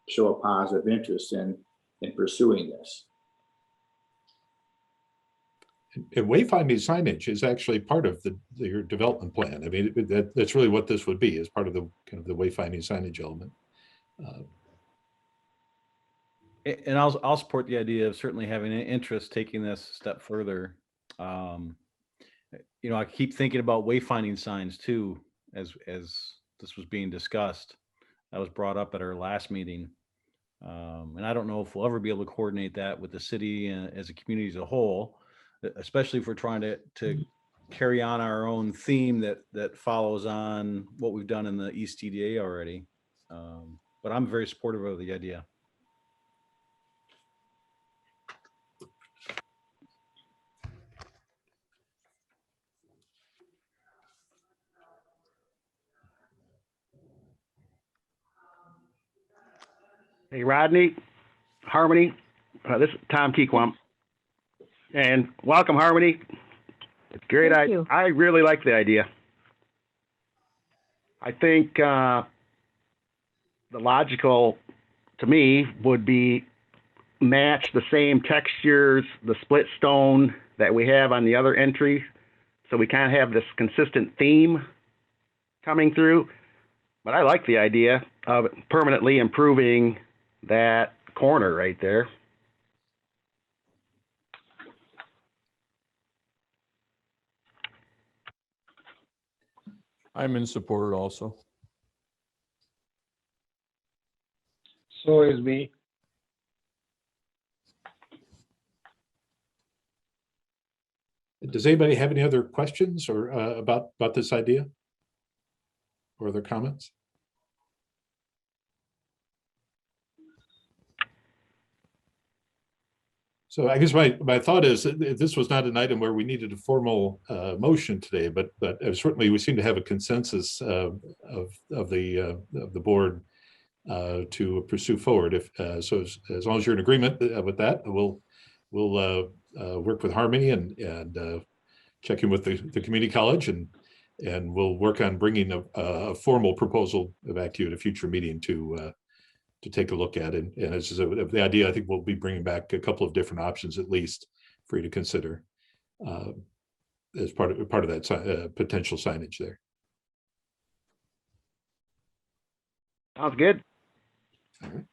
show a positive interest in pursuing this. And wayfinding signage is actually part of your development plan. I mean, that's really what this would be, as part of the kind of the wayfinding signage element. And I'll support the idea of certainly having an interest taking this a step further. You know, I keep thinking about wayfinding signs too, as this was being discussed. That was brought up at our last meeting. And I don't know if we'll ever be able to coordinate that with the city as a community as a whole, especially if we're trying to carry on our own theme that follows on what we've done in the East EDA already. But I'm very supportive of the idea. Hey, Rodney, Harmony, this is Tom Keekwump. And welcome, Harmony. It's great. Thank you. I really like the idea. I think the logical, to me, would be match the same textures, the split stone that we have on the other entry, so we kind of have this consistent theme coming through. But I like the idea of permanently improving that corner right there. I'm in support also. So is me. Does anybody have any other questions or about this idea or other comments? So I guess my thought is that this was not an item where we needed a formal motion today, but certainly we seem to have a consensus of the board to pursue forward. If so, as long as you're in agreement with that, we'll work with Harmony and check in with the community college, and we'll work on bringing a formal proposal back to you at a future meeting to take a look at it. And as the idea, I think we'll be bringing back a couple of different options at least for you to consider as part of that potential signage there. Sounds good. All right.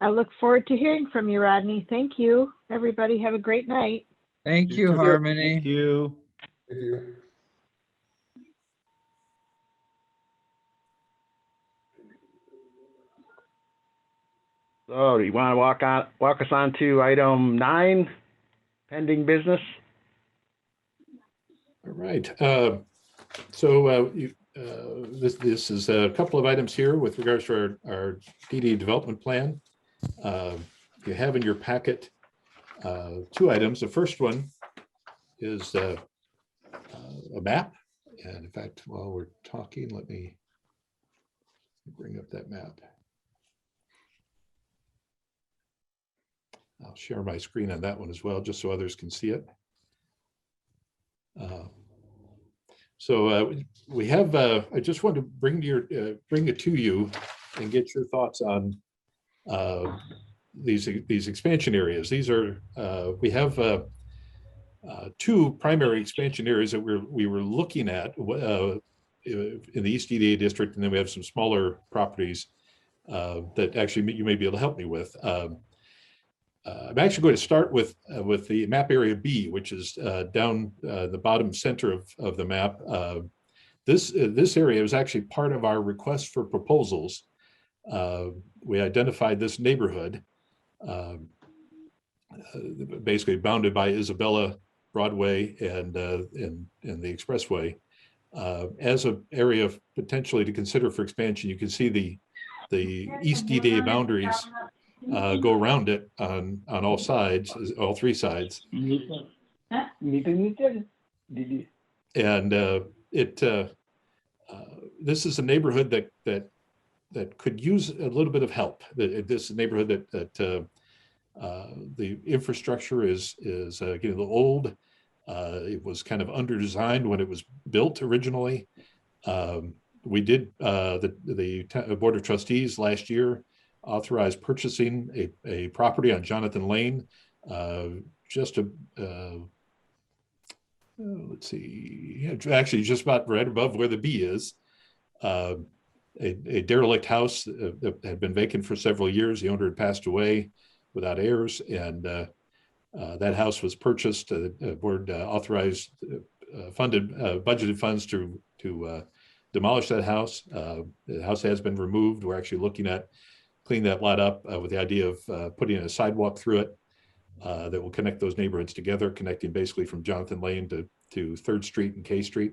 I look forward to hearing from you, Rodney. Thank you. Everybody have a great night. Thank you, too. Harmony. Thank you. Thank you. So do you want to walk us on to item 9, pending business? All right. This is a couple of items here with regards to our EDA development plan. You have in your packet 2 items. The first one is a map. And in fact, while we're talking, let me bring up that map. I'll share my screen on that one as well, just so others can see it. We have, I just want to bring it to you and get your thoughts on these expansion areas. These are, we have 2 primary expansion areas that we were looking at in the East EDA district, and then we have some smaller properties that actually you may be able to help me with. I'm actually going to start with the map area B, which is down the bottom center of the map. This area was actually part of our request for proposals. We identified this neighborhood, basically bounded by Isabella, Broadway, and the Expressway, as an area potentially to consider for expansion. You can see the East EDA boundaries go around it on all sides, all 3 sides. And this is a neighborhood that could use a little bit of help. This is a neighborhood that the infrastructure is getting a little old. It was kind of under-designed when it was built originally. We did, the Board of Trustees last year authorized purchasing a property on Jonathan Lane just a, let's see, yeah, actually just about right above where the B is, a derelict house that had been vacant for several years. The owner had passed away without heirs, and that house was purchased. The board authorized, funded, budgeted funds to demolish that house. The house has been removed. We're actually looking at cleaning that lot up with the idea of putting a sidewalk through it that will connect those neighborhoods together, connecting basically from Jonathan Lane to 3rd Street and K Street.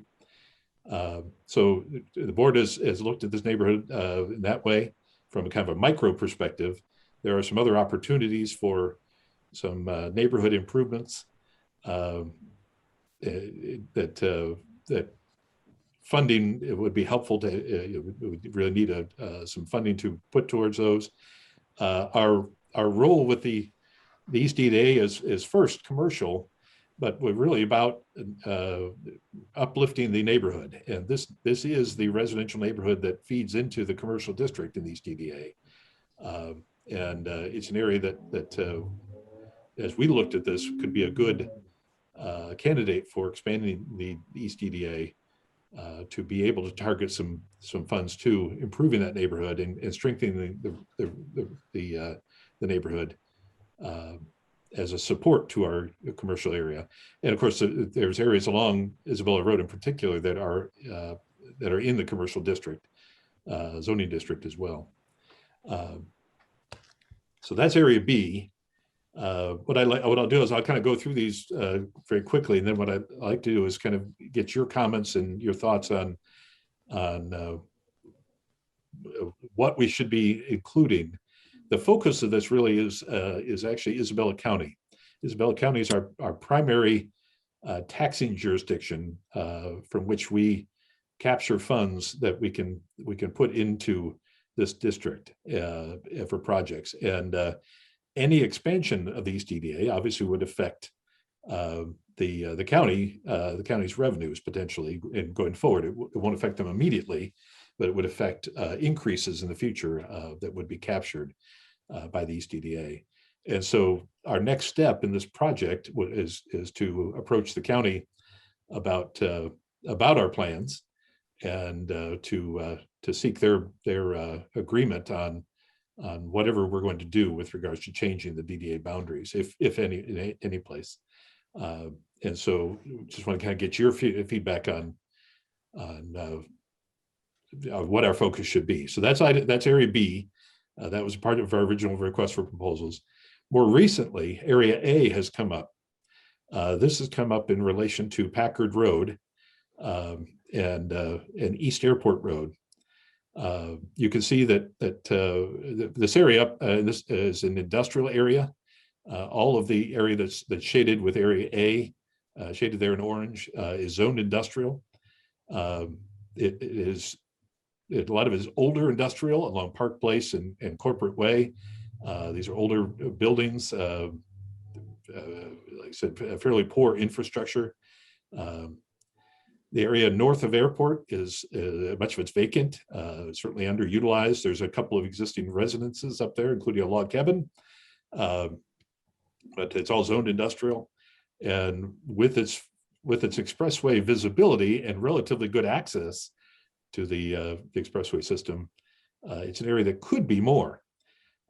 So the board has looked at this neighborhood in that way from a kind of a micro perspective. There are some other opportunities for some neighborhood improvements that funding, it would be helpful to, we really need some funding to put towards those. Our role with the East EDA is first commercial, but we're really about uplifting the neighborhood. And this is the residential neighborhood that feeds into the commercial district in the East EDA. And it's an area that as we looked at this, could be a good candidate for expanding the East EDA to be able to target some funds to improving that neighborhood and strengthening the neighborhood as a support to our commercial area. And of course, there's areas along Isabella Road in particular that are in the commercial district, zoning district as well. So that's area B. What I'll do is I'll kind of go through these very quickly, and then what I like to do is kind of get your comments and your thoughts on what we should be including. The focus of this really is actually Isabella County. Isabella County is our primary taxing jurisdiction from which we capture funds that we can put into this district for projects. And any expansion of the East EDA obviously would affect the county's revenues potentially, and going forward. It won't affect them immediately, but it would affect increases in the future that would be captured by the East EDA. And so our next step in this project is to approach the county about our plans and to seek their agreement on whatever we're going to do with regards to changing the DDA boundaries, if any, in any place. And so just want to kind of get your feedback on what our focus should be. So that's area B. That was part of our original request for proposals. More recently, area A has come up. This has come up in relation to Packard Road and East Airport Road. You can see that this area, this is an industrial area. All of the area that's shaded with area A, shaded there in orange, is zoned industrial. It is a lot of it is older industrial along Park Place and Corporate Way. These are older buildings, like I said, fairly poor infrastructure. The area north of airport is much of it's vacant, certainly underutilized. There's a couple of existing residences up there, including a log cabin, but it's all zoned industrial. And with its expressway visibility and relatively good access to the expressway system, it's an area that could be more.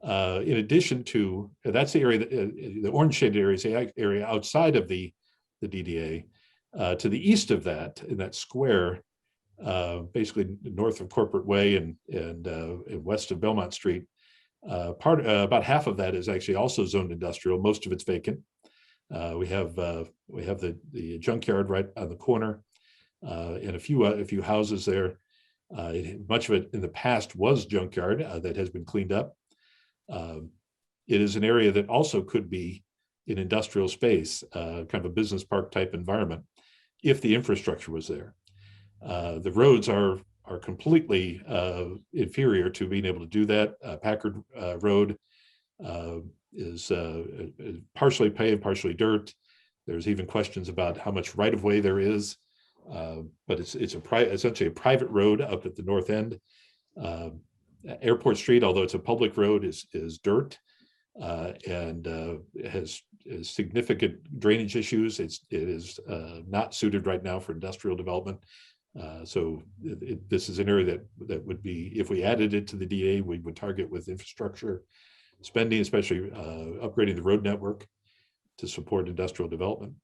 In addition to, that's the area, the orange shaded area is the area outside of the DDA. To the east of that, in that square, basically north of Corporate Way and west of Belmont Street, about half of that is actually also zoned industrial. Most of it's vacant. We have the junkyard right on the corner, and a few houses there. Much of it in the past was junkyard that has been cleaned up. It is an area that also could be an industrial space, kind of a business park type environment, if the infrastructure was there. The roads are completely inferior to being able to do that. Packard Road is partially paved, partially dirt. There's even questions about how much right of way there is, but it's essentially a private road up at the north end. Airport Street, although it's a public road, is dirt. and has significant drainage issues. It is not suited right now for industrial development. So this is an area that would be, if we added it to the DA, we would target with infrastructure spending, especially upgrading the road network to support industrial development.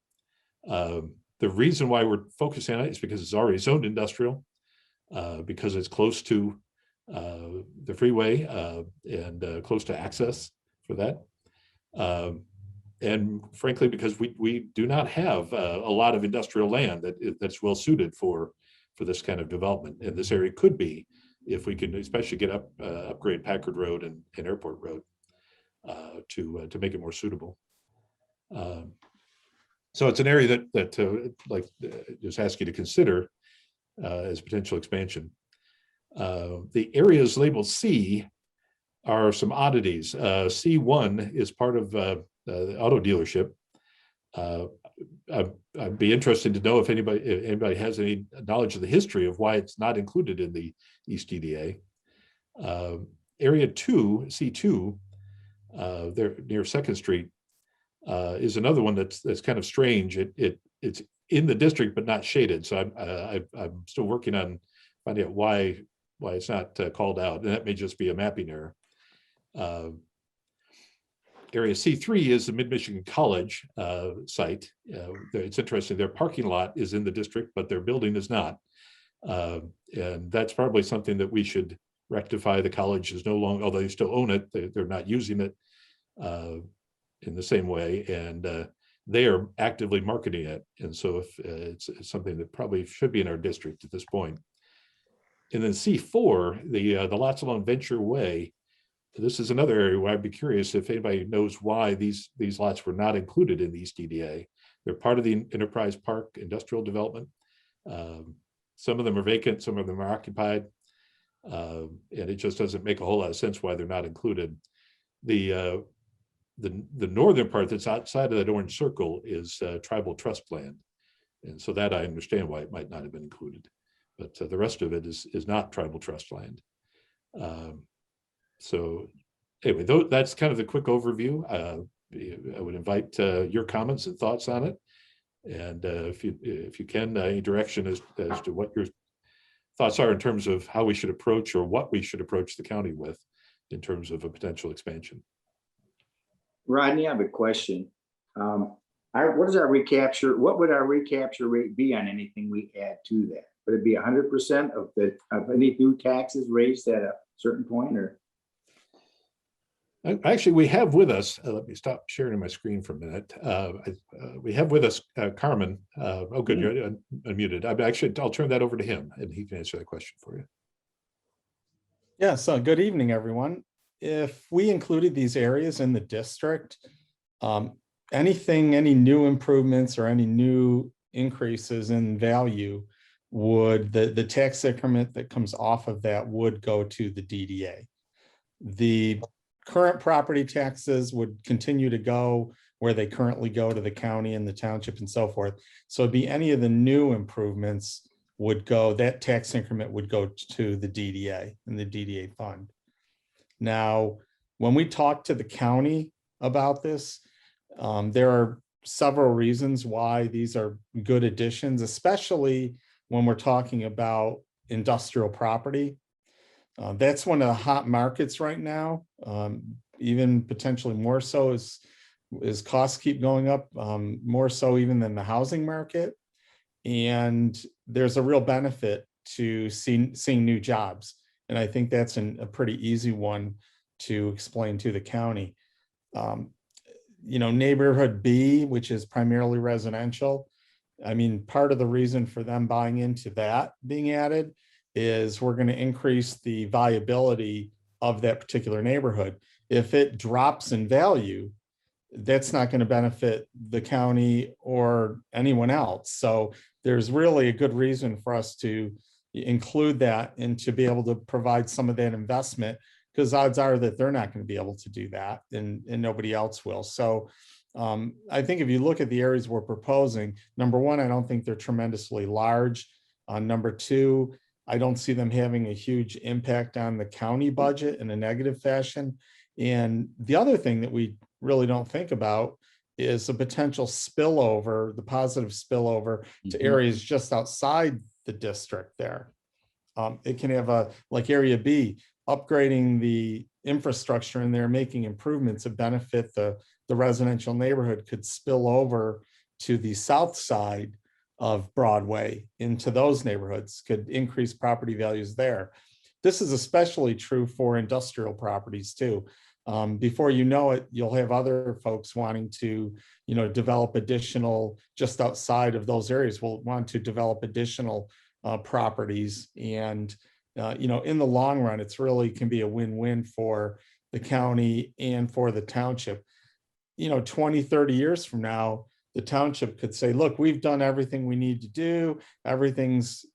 The reason why we're focusing on it is because it's already zoned industrial, because it's close to the freeway and close to access for that. And frankly, because we do not have a lot of industrial land that's well suited for this kind of development. And this area could be, if we can especially get upgrade Packard Road and Airport Road to make it more suitable. So it's an area that like just ask you to consider as potential expansion. The areas labeled C are some oddities. C1 is part of the auto dealership. I'd be interested to know if anybody has any knowledge of the history of why it's not included in the East EDA. Area 2, C2, there near 2nd Street, is another one that's kind of strange. It's in the district but not shaded. So I'm still working on finding out why it's not called out, and that may just be a mapping error. Area C3 is the Mid-Michigan College site. It's interesting, their parking lot is in the district, but their building is not. And that's probably something that we should rectify. The college is no longer, although they still own it, they're not using it in the same way, and they are actively marketing it. And so if it's something that probably should be in our district at this point. And then C4, the lots along Venture Way, this is another area where I'd be curious if anybody knows why these lots were not included in the East EDA. They're part of the Enterprise Park industrial development. Some of them are vacant, some of them are occupied. And it just doesn't make a whole lot of sense why they're not included. The northern part that's outside of that orange circle is tribal trust land. And so that I understand why it might not have been included. But the rest of it is not tribal trust land. So anyway, that's kind of the quick overview. I would invite your comments and thoughts on it. And if you can, any direction as to what your thoughts are in terms of how we should approach or what we should approach the county with in terms of a potential expansion. Rodney, I have a question. What is our recapture? What would our recapture rate be on anything we add to that? Would it be 100% of any new taxes raised at a certain point, or? Actually, we have with us, let me stop sharing my screen for a minute. We have with us Carmen. Oh, good, you're unmuted. I'll turn that over to him and he can answer that question for you. Yeah, so good evening, everyone. If we included these areas in the district, any new improvements or any new increases in value would, the tax increment that comes off of that would go to the DDA. The current property taxes would continue to go where they currently go to the county and the township and so forth. So it'd be any of the new improvements would go, that tax increment would go to the DDA and the DDA fund. Now, when we talk to the county about this, there are several reasons why these are good additions, especially when we're talking about industrial property. That's one of the hot markets right now, even potentially more so as costs keep going up, more so even than the housing market. And there's a real benefit to seeing new jobs. And I think that's a pretty easy one to explain to the county. Neighborhood B, which is primarily residential, I mean, part of the reason for them buying into that being added is we're going to increase the viability of that particular neighborhood. If it drops in value, that's not going to benefit the county or anyone else. So there's really a good reason for us to include that and to be able to provide some of that investment, because odds are that they're not going to be able to do that and nobody else will. So I think if you look at the areas we're proposing, number one, I don't think they're tremendously large. Number two, I don't see them having a huge impact on the county budget in a negative fashion. And the other thing that we really don't think about is the potential spillover, the positive spillover to areas just outside the district there. It can have like Area B, upgrading the infrastructure in there, making improvements that benefit the residential neighborhood could spill over to the south side of Broadway into those neighborhoods, could increase property values there. This is especially true for industrial properties too. Before you know it, you'll have other folks wanting to, develop additional, just outside of those areas, will want to develop additional properties. And, in the long run, it's really can be a win-win for the county and for the township. 20, 30 years from now, the township could say, look, we've done everything we need to do. Everything's,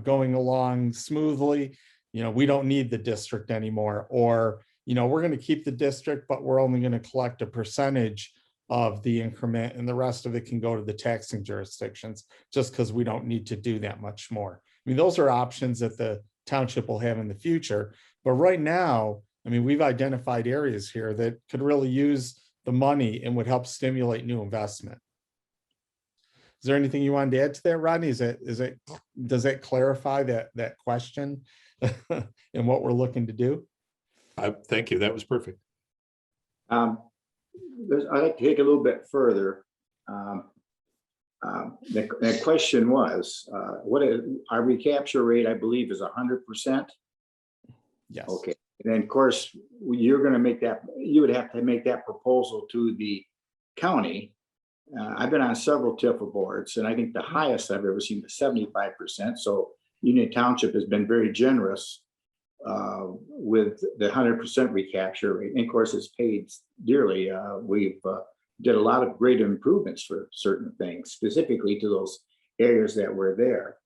going along smoothly. We don't need the district anymore. Or, we're going to keep the district, but we're only going to collect a percentage of the increment, and the rest of it can go to the taxing jurisdictions just because we don't need to do that much more. I mean, those are options that the township will have in the future. But right now, we've identified areas here that could really use the money and would help stimulate new investment. Is there anything you wanted to add to that, Rodney? Does that clarify that question and what we're looking to do? Thank you. That was perfect. I'd like to take a little bit further. The question was, what is our recapture rate? I believe is 100%. Yes. Okay. And then, of course, you're going to make that. You would have to make that proposal to the county. I've been on several TIFA boards, and I think the highest I've ever seen is 75%. So Union Township has been very generous with the 100% recapture rate. And of course, it's paid dearly. We've did a lot of great improvements for certain things, specifically to those areas that were there.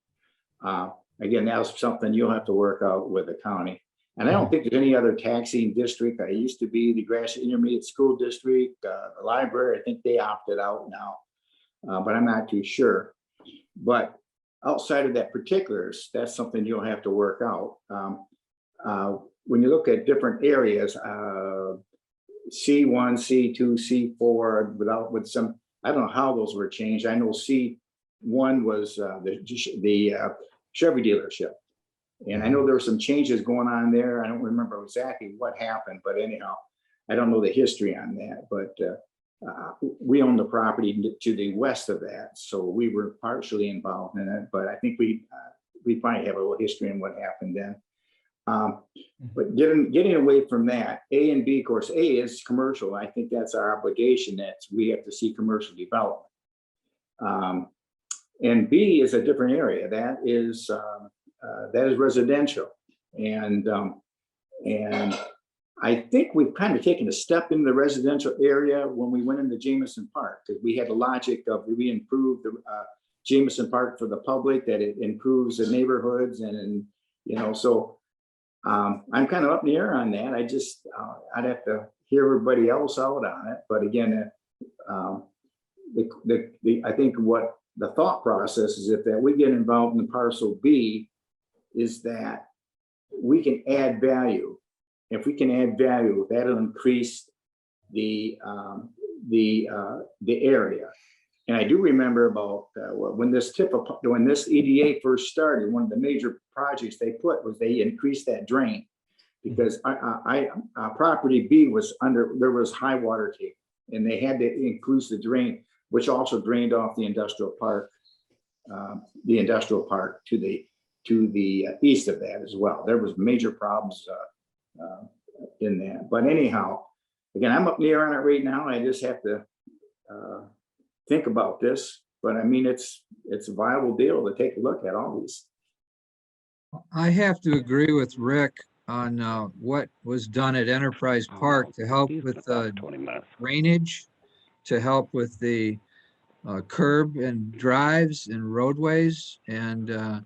Again, that was something you'll have to work out with the county. And I don't think there's any other taxing district. I used to be the Gratiot Intermediate School District, the library. I think they opted out now, but I'm not too sure. But outside of that particulars, that's something you'll have to work out. When you look at different areas, C1, C2, C4, with some, I don't know how those were changed. I know C1 was the Chevy dealership. And I know there were some changes going on there. I don't remember exactly what happened, but anyhow, I don't know the history on that. But we own the property to the west of that, so we were partially involved in it. But I think we probably have a little history in what happened then. But getting away from that, A and B, of course, A is commercial. I think that's our obligation. That we have to see commercial development. And B is a different area. That is residential, and I think we've kind of taken a step in the residential area when we went into Jameson Park, because we had the logic of we improved the Jameson Park for the public, that it improves the neighborhoods, and so I'm kind of up in the air on that. I'd have to hear everybody else out on it, but again, I think what the thought process is, if that we get involved in the parcel B, is that we can add value. If we can add value, that'll increase the area. And I do remember about when this EDA first started, one of the major projects they put was they increased that drain, because property B was there was high water table, and they had to increase the drain, which also drained off the industrial park to the east of that as well. There was major problems in that. But anyhow, again, I'm up in the air on it right now. I just have to think about this. But I mean, it's a viable deal to take a look at all these. I have to agree with Rick on what was done at Enterprise Park to help with drainage, to help with the curb and drives and roadways, and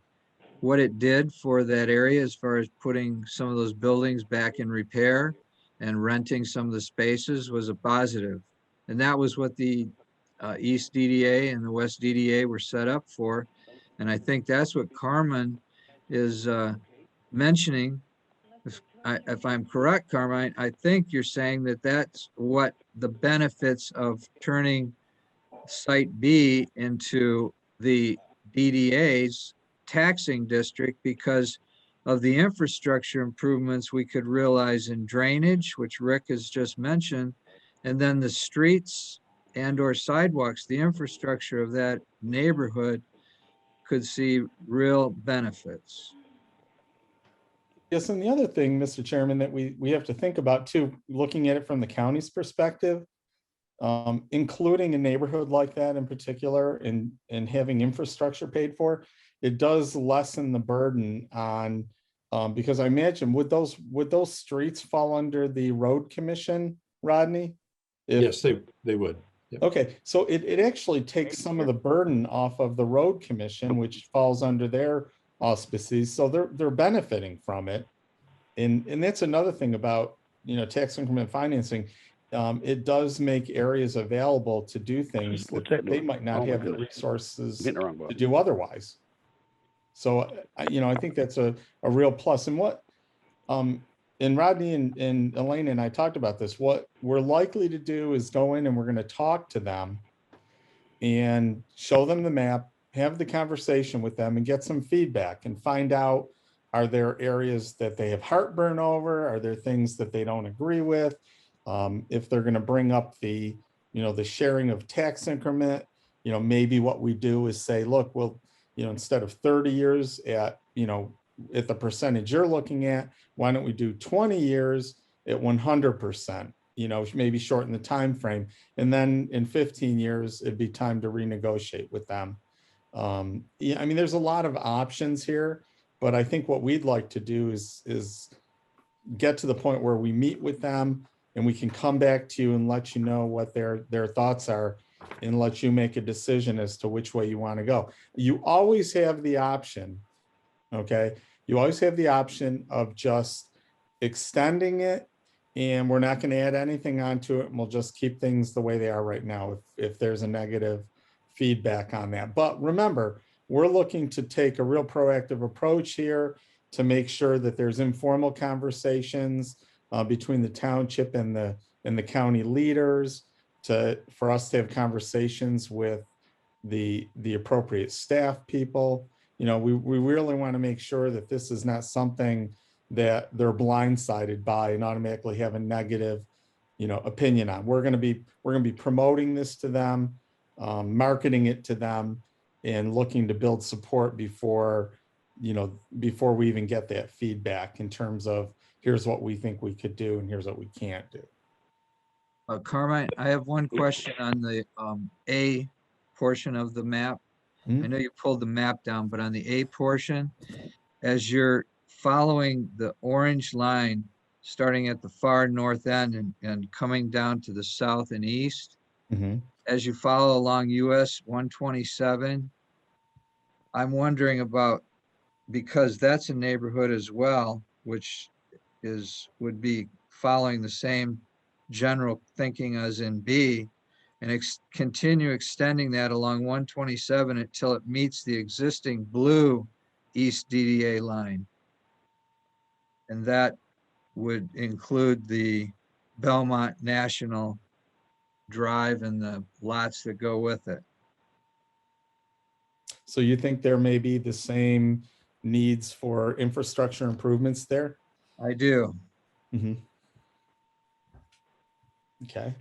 what it did for that area as far as putting some of those buildings back in repair and renting some of the spaces was a positive. And that was what the East DDA and the West DDA were set up for. And I think that's what Carmen is mentioning. If if I'm correct, Carmine, I think you're saying that that's what the benefits of turning Site B into the DDA's taxing district, because of the infrastructure improvements we could realize in drainage, which Rick has just mentioned, and then the streets and or sidewalks, the infrastructure of that neighborhood could see real benefits. Yes, and the other thing, Mr. Chairman, that we have to think about too, looking at it from the county's perspective, including a neighborhood like that in particular and having infrastructure paid for, it does lessen the burden on, because I imagine, would those streets fall under the road commission, Rodney? Yes, they would. Yep. Okay, so it actually takes some of the burden off of the road commission, which falls under their auspices, so they're benefiting from it. And that's another thing about, tax increment financing. It does make areas available to do things that they might not have the resources to do otherwise. So, I think that's a real plus. And what, and Rodney and Elaine and I talked about this, what we're likely to do is go in and we're going to talk to them and show them the map, have the conversation with them and get some feedback and find out, are there areas that they have heartburn over? Are there things that they don't agree with? If they're going to bring up the sharing of tax increment, maybe what we do is say, look, well, instead of 30 years at the percentage you're looking at, why don't we do 20 years at 100%? Maybe shorten the time frame, and then in 15 years it'd be time to renegotiate with them. Yeah, I mean, there's a lot of options here, but I think what we'd like to do is get to the point where we meet with them and we can come back to you and let you know what their thoughts are and let you make a decision as to which way you want to go. You always have the option, okay? You always have the option of just extending it, and we're not going to add anything onto it, and we'll just keep things the way they are right now if there's a negative feedback on that. But remember, we're looking to take a real proactive approach here to make sure that there's informal conversations between the township and the county leaders, for us to have conversations with the appropriate staff people. We really want to make sure that this is not something that they're blindsided by and automatically have a negative, opinion on. We're going to be promoting this to them, marketing it to them, and looking to build support before we even get that feedback in terms of here's what we think we could do and here's what we can't do. Carmine, I have one question on the A portion of the map. I know you pulled the map down, but on the A portion, as you're following the orange line, starting at the far north end and coming down to the south and east, as you follow along US 127, I'm wondering about, because that's a neighborhood as well, which would be following the same general thinking as in B, and continue extending that along 127 until it meets the existing blue East DDA line. And that would include the Belmont National Drive and the lots that go with it. So you think there may be the same needs for infrastructure improvements there? I do. Okay.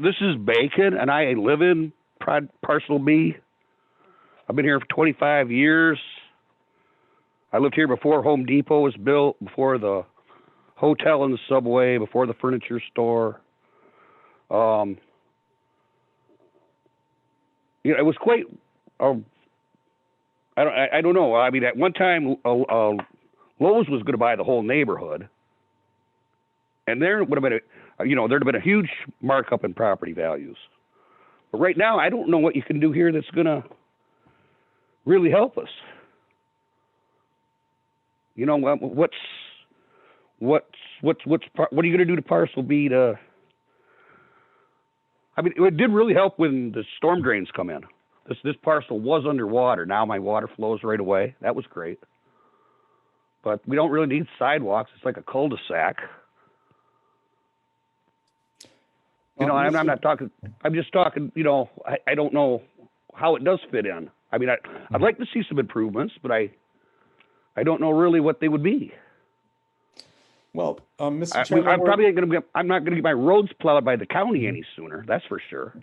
This is Bacon, and I live in Parcel B. I've been here for 25 years. I lived here before Home Depot was built, before the hotel and the Subway, before the furniture store. It was quite. I don't know. I mean, at one time, Lowe's was going to buy the whole neighborhood, and there would have been there'd have been a huge markup in property values. But right now, I don't know what you can do here that's going to really help us. What are you going to do to Parcel B to? I mean, it did really help when the storm drains come in. This parcel was underwater. Now my water flows right away. That was great. but we don't really need sidewalks. It's like a cul-de-sac. You know, I'm not talking, I'm just talking, you know, I don't know how it does fit in. I mean, I'd like to see some improvements, but I don't know really what they would be. Well, Mr. Chairman, I'm probably going to be, I'm not going to get my roads plowed by the county any sooner. That's for sure.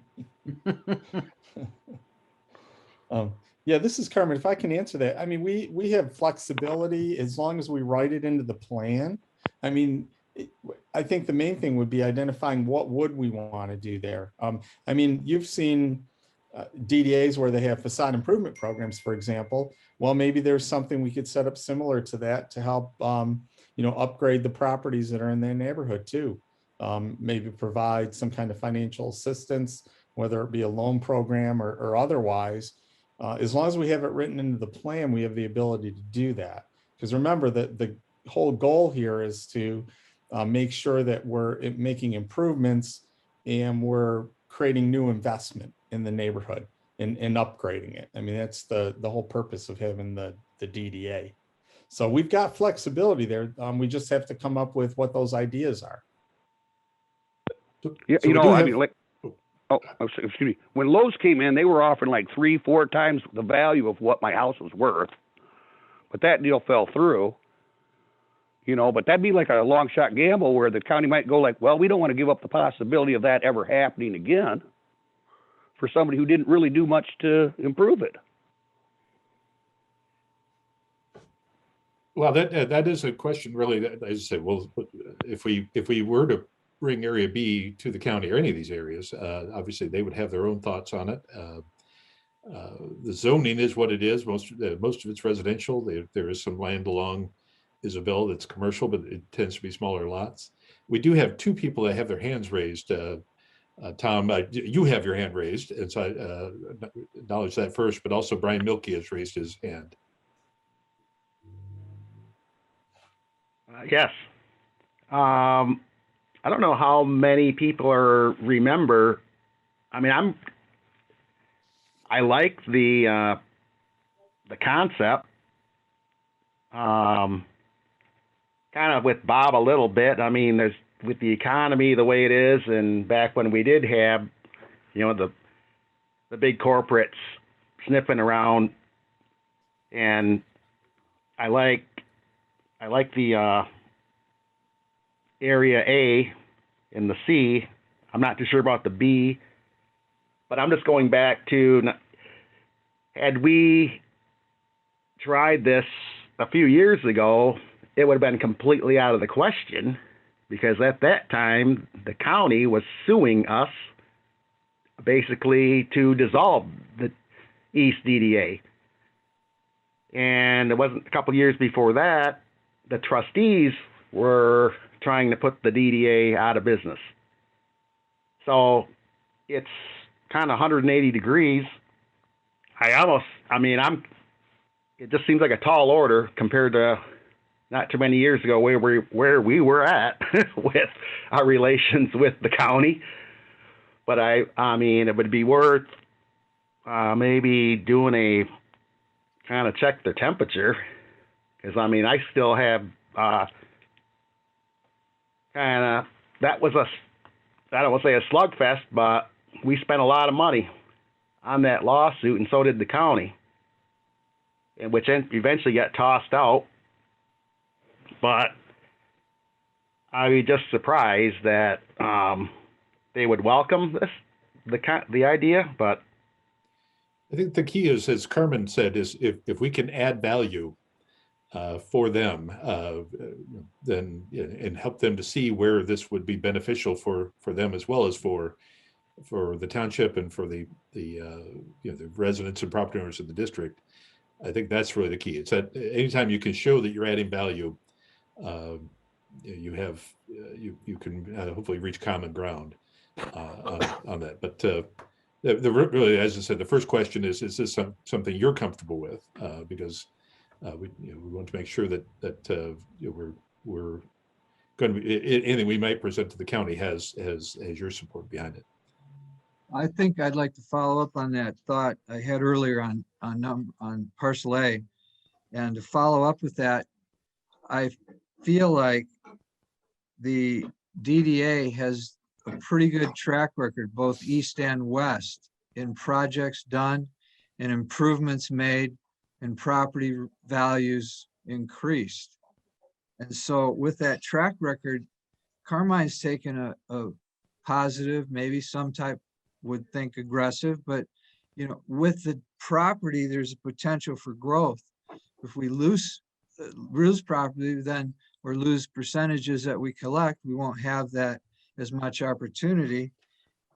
Yeah, this is Carmen. If I can answer that, I mean, we have flexibility as long as we write it into the plan. I mean, I think the main thing would be identifying what would we want to do there. I mean, you've seen DDAs where they have facade improvement programs, for example. Well, maybe there's something we could set up similar to that to help, you know, upgrade the properties that are in their neighborhood too. Maybe provide some kind of financial assistance, whether it be a loan program or otherwise. As long as we have it written into the plan, we have the ability to do that. Because remember that the whole goal here is to make sure that we're making improvements and we're creating new investment in the neighborhood and upgrading it. I mean, that's the whole purpose of having the DDA. So we've got flexibility there. We just have to come up with what those ideas are. Yeah, you know, I mean, like, excuse me. When Lowe's came in, they were offering like 3-4 times the value of what my house was worth. But that deal fell through. You know, but that'd be like a long shot gamble where the county might go like, well, we don't want to give up the possibility of that ever happening again for somebody who didn't really do much to improve it. Well, that is a question really, as I say, well, if we were to bring Area B to the county or any of these areas, obviously they would have their own thoughts on it. The zoning is what it is. Most of it's residential. There is some land along Isabel that's commercial, but it tends to be smaller lots. We do have 2 people that have their hands raised. Tom, you have your hand raised, and so I acknowledge that first, but also Brian Milkey has raised his hand. Yes. I don't know how many people remember. I mean, I like the concept. Kind of with Bob a little bit. I mean, there's with the economy the way it is, and back when we did have, you know, the big corporates sniffing around, and I like the area A and the C. I'm not too sure about the B, but I'm just going back to, had we tried this a few years ago, it would have been completely out of the question, because at that time, the county was suing us basically to dissolve the East DDA. And it wasn't a couple years before that, the trustees were trying to put the DDA out of business. So it's kind of 180 degrees. It just seems like a tall order compared to not too many years ago where we were at with our relations with the county. But I mean, it would be worth maybe doing a kind of check the temperature, because I mean, I still have I don't want to say a slugfest, but we spent a lot of money on that lawsuit, and so did the county, and which eventually got tossed out. But I was just surprised that they would welcome the idea. But I think the key is, as Carmen said, is if we can add value for them, then and help them to see where this would be beneficial for them as well as for the township and for the residents and property owners in the district. I think that's really the key. It's that anytime you can show that you're adding value, you can hopefully reach common ground on that. But really, as I said, the first question is this something you're comfortable with? Because we want to make sure that we're going to be, anything we might present to the county has your support behind it. I think I'd like to follow up on that thought I had earlier on parcel A, and to follow up with that. I feel like the DDA has a pretty good track record, both east and west, in projects done and improvements made and property values increased. And so with that track record, Carmine's taken a positive, maybe some type would think aggressive, but with the property, there's a potential for growth. If we lose property, then or lose percentages that we collect, we won't have that as much opportunity.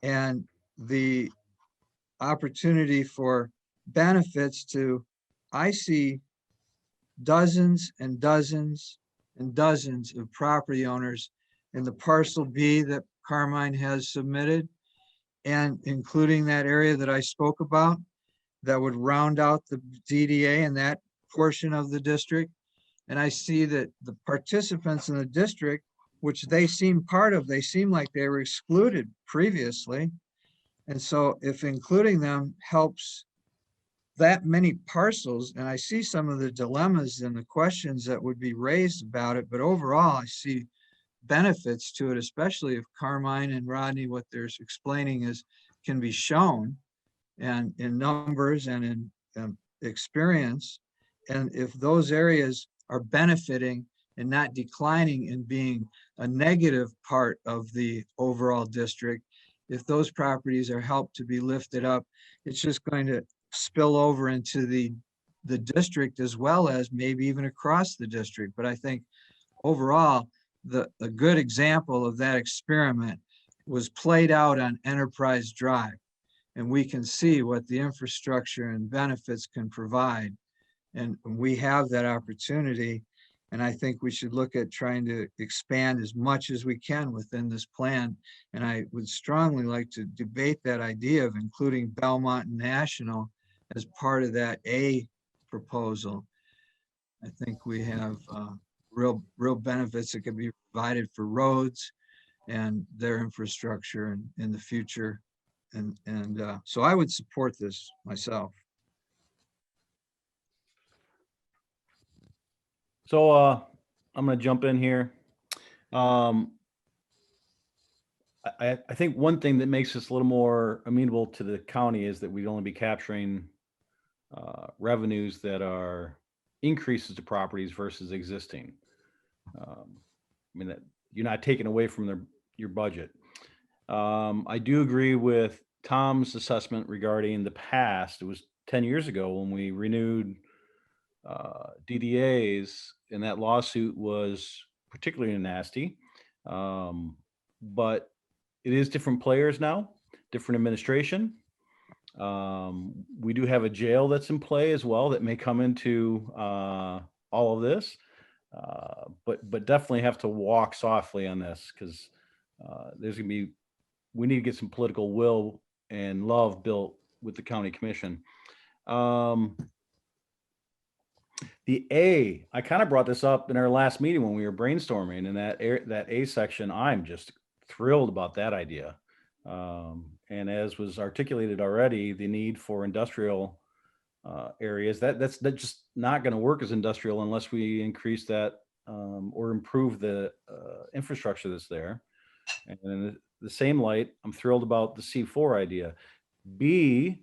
And the opportunity for benefits I see dozens and dozens and dozens of property owners in the parcel B that Carmine has submitted, and including that area that I spoke about, that would round out the DDA in that portion of the district. And I see that the participants in the district, which they seem part of, they seem like they were excluded previously. And so if including them helps that many parcels, and I see some of the dilemmas and the questions that would be raised about it, but overall, I see benefits to it, especially if Carmine and Rodney, what they're explaining can be shown and in numbers and in experience. And if those areas are benefiting and not declining and being a negative part of the overall district, if those properties are helped to be lifted up, it's just going to spill over into the district as well as maybe even across the district. But I think overall, a good example of that experiment was played out on Enterprise Drive. And we can see what the infrastructure and benefits can provide. And we have that opportunity. And I think we should look at trying to expand as much as we can within this plan. And I would strongly like to debate that idea of including Belmont and National as part of that A proposal. I think we have real benefits that can be provided for roads and their infrastructure in the future. And so I would support this myself. So I'm going to jump in here. I think one thing that makes us a little more amenable to the county is that we'd only be capturing revenues that are increases to properties versus existing. I mean, that you're not taking away from your budget. I do agree with Tom's assessment regarding the past. It was 10 years ago when we renewed DDAs, and that lawsuit was particularly nasty. But it is different players now, different administration. We do have a jail that's in play as well that may come into all of this, but definitely have to walk softly on this because we need to get some political will and love built with the county commission. The A, I kind of brought this up in our last meeting when we were brainstorming, and that A section, I'm just thrilled about that idea. And as was articulated already, the need for industrial areas, that's just not going to work as industrial unless we increase that or improve the infrastructure that's there. And in the same light, I'm thrilled about the C4 idea. B,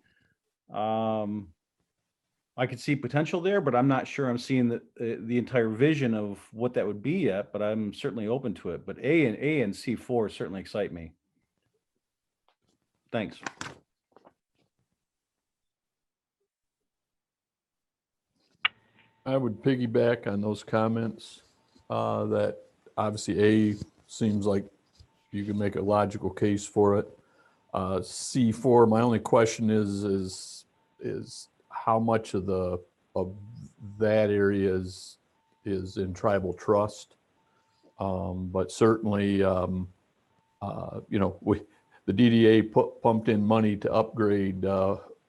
I could see potential there, but I'm not sure I'm seeing the entire vision of what that would be yet, but I'm certainly open to it. But A and C4 certainly excite me. Thanks. I would piggyback on those comments that obviously A seems like you can make a logical case for it. C4, my only question is how much of that area is in tribal trust. But certainly, the DDA pumped in money to upgrade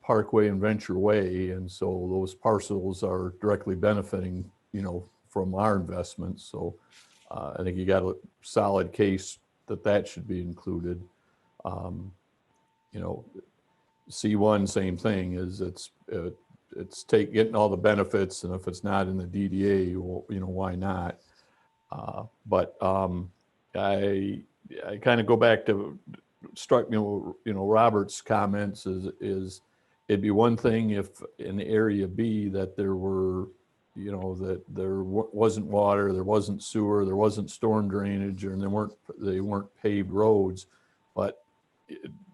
Parkway and Venture Way, and so those parcels are directly benefiting, from our investments. So I think you got a solid case that should be included. C1, same thing, is it's getting all the benefits, and if it's not in the DDA, well, why not? But I kind of go back to struck me, Robert's comments is it'd be one thing if in area B that there were, that there wasn't water, there wasn't sewer, there wasn't storm drainage, and they weren't paved roads. But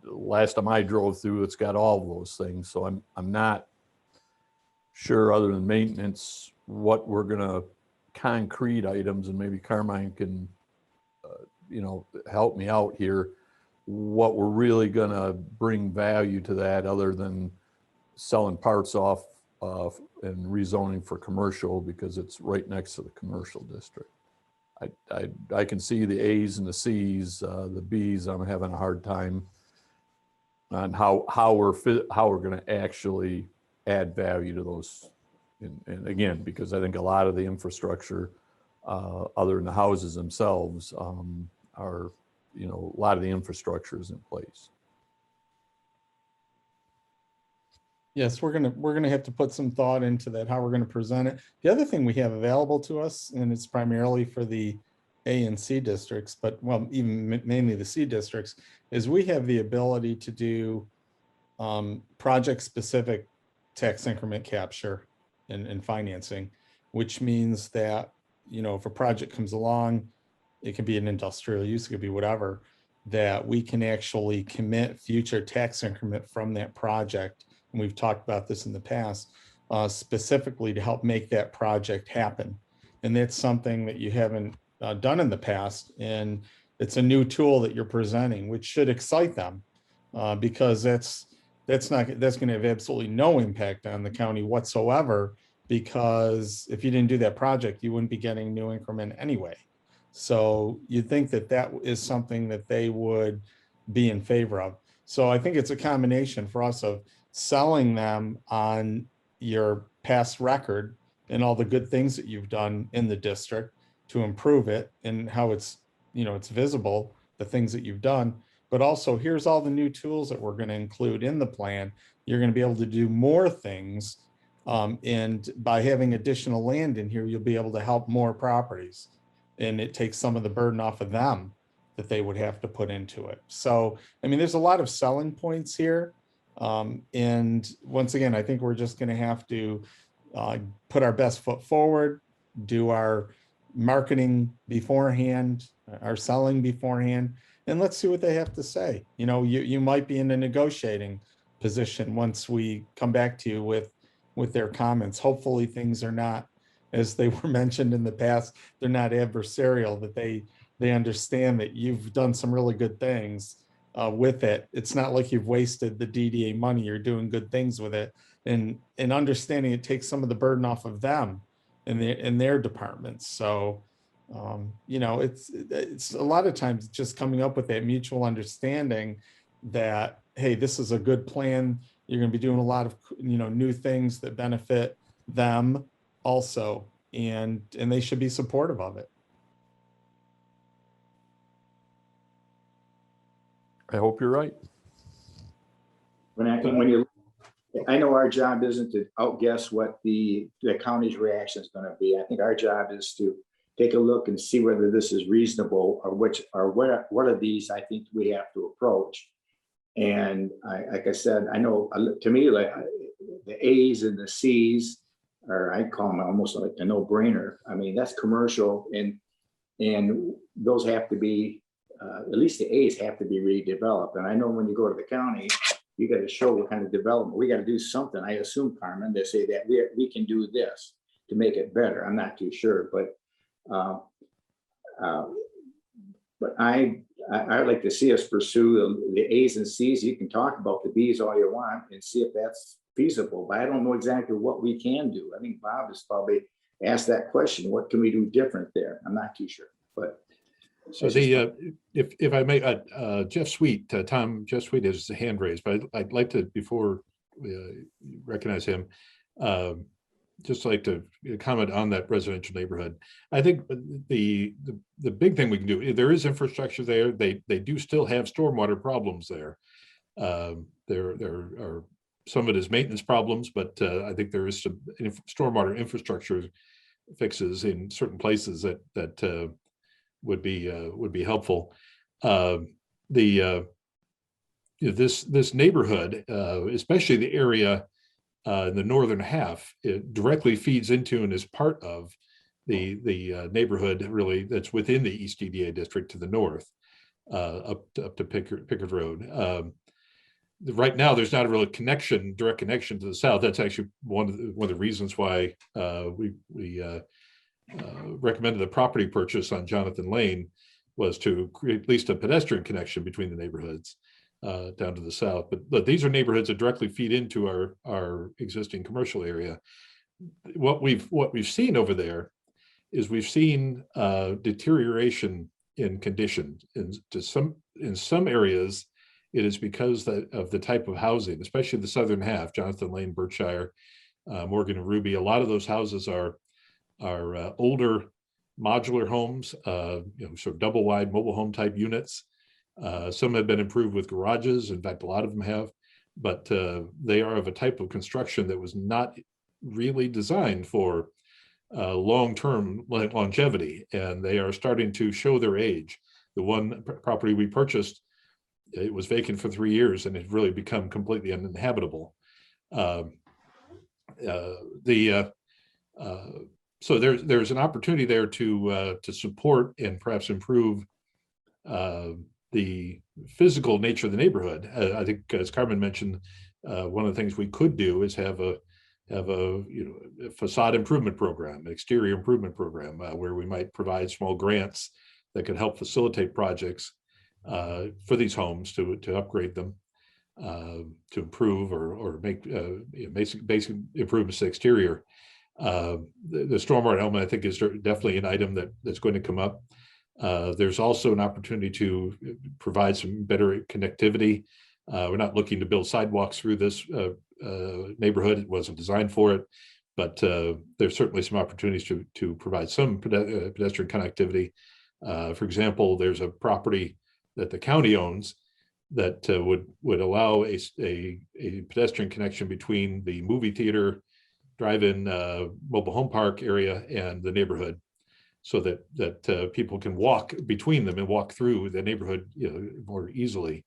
last time I drove through, it's got all of those things. So I'm not sure, other than maintenance, what we're gonna concrete items, and maybe Carmine can help me out here, what we're really gonna bring value to that other than selling parts off and rezoning for commercial because it's right next to the commercial district. I can see the A's and the C's, the B's I'm having a hard time on how we're gonna actually add value to those. And again, because I think a lot of the infrastructure, other than the houses themselves, are, a lot of the infrastructure is in place. Yes, we're gonna have to put some thought into that, how we're gonna present it. The other thing we have available to us, and it's primarily for the A and C districts, but even mainly the C districts, is we have the ability to do project-specific tax increment capture and financing, which means that, if a project comes along, it can be an industrial use, it could be whatever, that we can actually commit future tax increment from that project. And we've talked about this in the past, specifically to help make that project happen. And that's something that you haven't done in the past. And it's a new tool that you're presenting, which should excite them, because that's going to have absolutely no impact on the county whatsoever, because if you didn't do that project, you wouldn't be getting new increment anyway. So you'd think that that is something that they would be in favor of. So I think it's a combination for us of selling them on your past record and all the good things that you've done in the district to improve it and how it's, it's visible, the things that you've done, but also here's all the new tools that we're going to include in the plan. You're going to be able to do more things. And by having additional land in here, you'll be able to help more properties. And it takes some of the burden off of them that they would have to put into it. So, there's a lot of selling points here. And once again, I think we're just going to have to put our best foot forward, do our marketing beforehand, our selling beforehand, and let's see what they have to say. You might be in a negotiating position once we come back to you with their comments. Hopefully things are not, as they were mentioned in the past, they're not adversarial, that they understand that you've done some really good things with it. It's not like you've wasted the DDA money. You're doing good things with it, and understanding it takes some of the burden off of them in their departments. So, it's a lot of times just coming up with that mutual understanding that, hey, this is a good plan. You're going to be doing a lot of, new things that benefit them also, and they should be supportive of it. I hope you're right. I know our job isn't to outguess what the county's reaction is going to be. I think our job is to take a look and see whether this is reasonable, or what of these I think we have to approach. And like I said, I know, to me, like the A's and the C's are, I call them almost like a no-brainer. That's commercial, and those have to be, at least the A's have to be redeveloped. And I know when you go to the county, you got to show what kind of development. We got to do something. I assume, Carmen, they say that we can do this to make it better. I'm not too sure, but I'd like to see us pursue the A's and C's. You can talk about the B's all you want and see if that's feasible, but I don't know exactly what we can do. I think Bob has probably asked that question. What can we do different there? I'm not too sure, but. So if I may, Jeff Sweet, Jeff Sweet has his hand raised, but I'd like to, before we recognize him, just like to comment on that residential neighborhood. I think the big thing we can do, there is infrastructure there. They do still have stormwater problems there. There are, some of it is maintenance problems, but I think there is some stormwater infrastructure fixes in certain places that would be helpful. This neighborhood, especially the area in the northern half, it directly feeds into and is part of the neighborhood really that's within the East EDA district to the north, up to Pickard Road. Right now, there's not a real direct connection to the south. That's actually one of the reasons why we recommended the property purchase on Jonathan Lane, was to create at least a pedestrian connection between the neighborhoods down to the south. But these are neighborhoods that directly feed into our existing commercial area. What we've seen over there is we've seen deterioration in condition. In some areas, it is because of the type of housing, especially the southern half, Jonathan Lane, Berkshire, Morgan and Ruby. A lot of those houses are older modular homes, sort of double wide mobile home type units. Some have been improved with garages. In fact, a lot of them have, but they are of a type of construction that was not really designed for long-term longevity, and they are starting to show their age. The one property we purchased, it was vacant for 3 years and it really become completely uninhabitable. So there's an opportunity there to support and perhaps improve the physical nature of the neighborhood. I think, as Carmen mentioned, one of the things we could do is have a facade improvement program, an exterior improvement program, where we might provide small grants that could help facilitate projects for these homes to upgrade them, to improve or make basic improvements to the exterior. The stormwater element, I think, is definitely an item that's going to come up. There's also an opportunity to provide some better connectivity. We're not looking to build sidewalks through this neighborhood. It wasn't designed for it, but there's certainly some opportunities to provide some pedestrian connectivity. For example, there's a property that the county owns that would allow a pedestrian connection between the movie theater, drive-in mobile home park area and the neighborhood, so that people can walk between them and walk through the neighborhood more easily.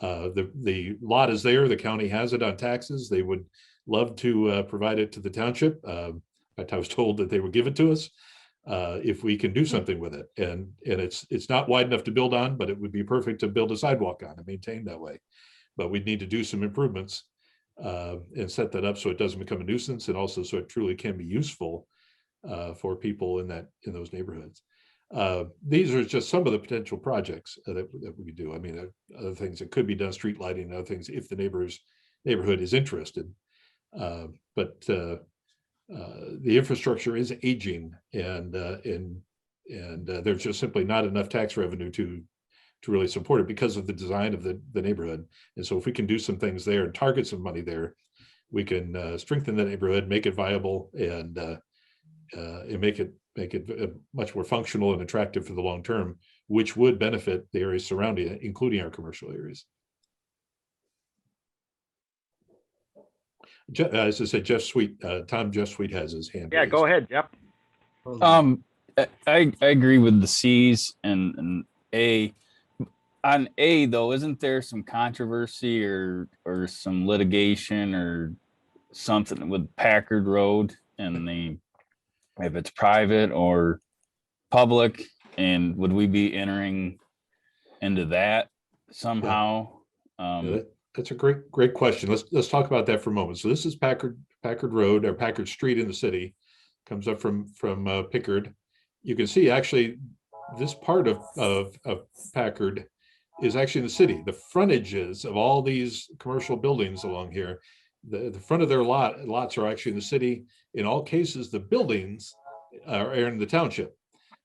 The lot is there. The county has it on taxes. They would love to provide it to the township. In fact, I was told that they would give it to us if we can do something with it. And it's not wide enough to build on, but it would be perfect to build a sidewalk on and maintain that way. But we'd need to do some improvements and set that up so it doesn't become a nuisance, and also so it truly can be useful for people in those neighborhoods. These are just some of the potential projects that we could do. I mean, there are other things that could be done, street lighting and other things, if the neighborhood is interested. But the infrastructure is aging, and there's just simply not enough tax revenue to really support it because of the design of the neighborhood. And so if we can do some things there and target some money there, we can strengthen the neighborhood, make it viable, and make it much more functional and attractive for the long term, which would benefit the areas surrounding it, including our commercial areas. As I said, Jeff Sweet has his hand Yeah, raised. go ahead, Jeff. I agree with the C's and A. On A though, isn't there some controversy or some litigation or something with Packard Road and if it's private or public, and would we be entering into that somehow? That's a great question. Let's talk about that for a moment. So this is Packard Road, or Packard Street in the city, comes up from Pickard. You can see actually this part of Packard is actually in the city. The frontages of all these commercial buildings along here, the front of their lots are actually in the city. In all cases, the buildings are in the township,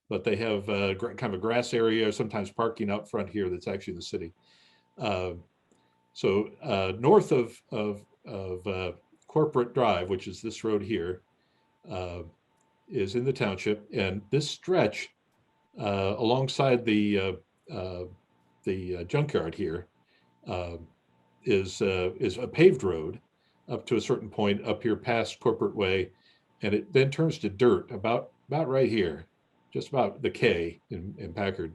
but they have kind of a grass area, sometimes parking out front here that's actually in the city. So north of Corporate Drive, which is this road here, is in the township, and this stretch alongside the junkyard here is a paved road up to a certain point up here past Corporate Way, and it then turns to dirt about about right here, just about the K in Packard,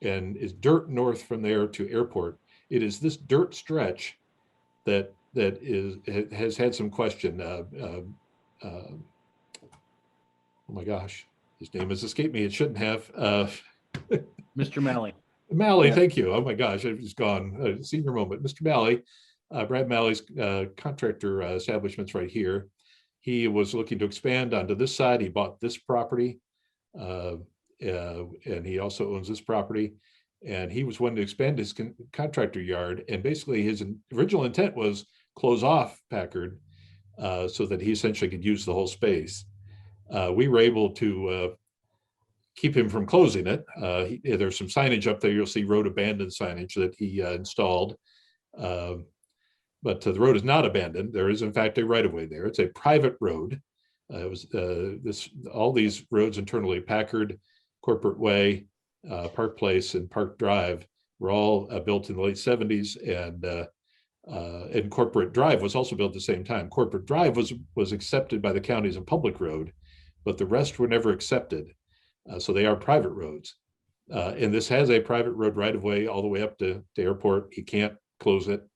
and is dirt north from there to airport. It is this dirt stretch that has had some question. Oh my gosh, his name has escaped me. It shouldn't have. Mr. Malley. Malley, Yeah. thank you. Oh my gosh, it was gone. Senior moment. Mr. Malley, Brad Malley's contractor establishment's right here. He was looking to expand onto this side. He bought this property, and he also owns this property. And he was wanting to expand his contractor yard. And basically, his original intent was close off Packard so that he essentially could use the whole space. We were able to keep him from closing it. There's some signage up there. You'll see road abandoned signage that he installed. But the road is not abandoned. There is, in fact, a right-of-way there. It's a private road. It was all these roads internally, Packard, Corporate Way, Park Place, and Park Drive, were all built in the late 70s, and Corporate Drive was also built at the same time. Corporate Drive was accepted by the county as a public road, but the rest were never accepted. So they are private roads. And this has a private road right-of-way all the way up to airport. You can't close it.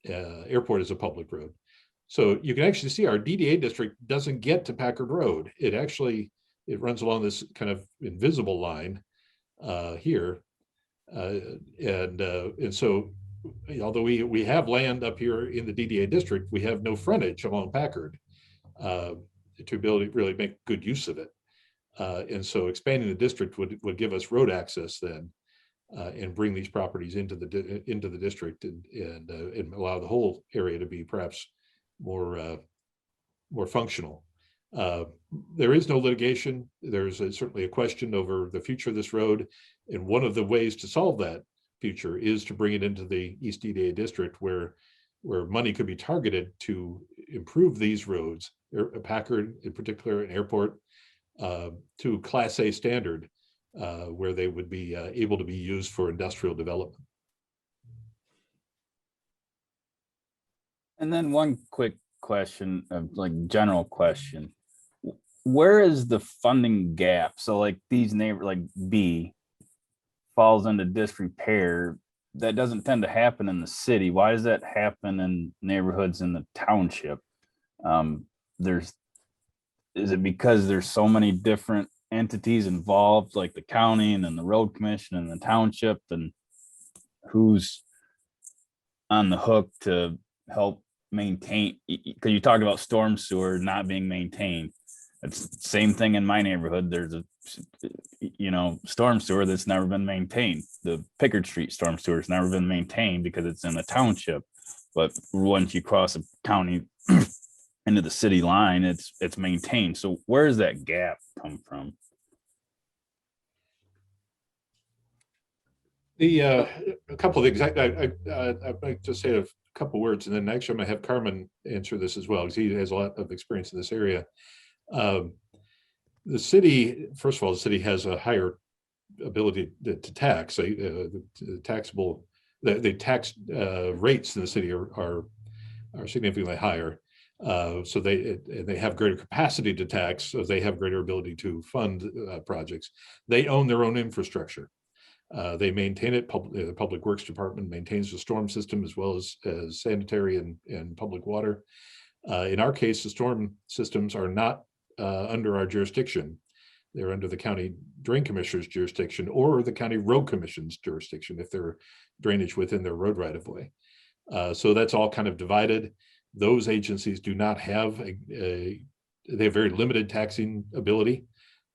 Airport is a public road. So you can actually see our DDA district doesn't get to Packard Road. It runs along this kind of invisible line here. And so although we have land up here in the DDA district, we have no frontage along Packard to be able to really make good use of it. And so expanding the district would give us road access then, and bring these properties into the district and allow the whole area to be perhaps more functional. There is no litigation. There's certainly a question over the future of this road, and one of the ways to solve that future is to bring it into the East EDA district, where money could be targeted to improve these roads, Packard in particular, and airport, to Class A standard, where they would be able to be used for industrial development. And then one quick question, like general question. Where is the funding gap? So like these like B falls into disrepair. That doesn't tend to happen in the city. Why does that happen in neighborhoods in the township? Is it because there's so many different entities involved, like the county and then the road commission and the township, and who's on the hook to help maintain? Because you talk about storm sewer not being maintained. It's the same thing in my neighborhood. There's a storm sewer that's never been maintained. The Pickard Street storm sewer has never been maintained because it's in the township. But once you cross a county into the city line, it's maintained. So where does that gap come from? A couple of things. I'd like to say a couple words, and then actually I'm going to have Carmen answer this as well, because he has a lot of experience in this area. The city, first of all, the city has a higher ability to tax. The tax rates in the city are significantly higher. So they have greater capacity to tax, so they have greater ability to fund projects. They own their own infrastructure. They maintain it. The Public Works Department maintains the storm system as well as sanitary and public water. In our case, the storm systems are not under our jurisdiction. They're under the county drain commissioner's jurisdiction or the county road commission's jurisdiction if they're drainage within their road right of way. So that's all kind of divided. Those agencies do not have they have very limited taxing ability,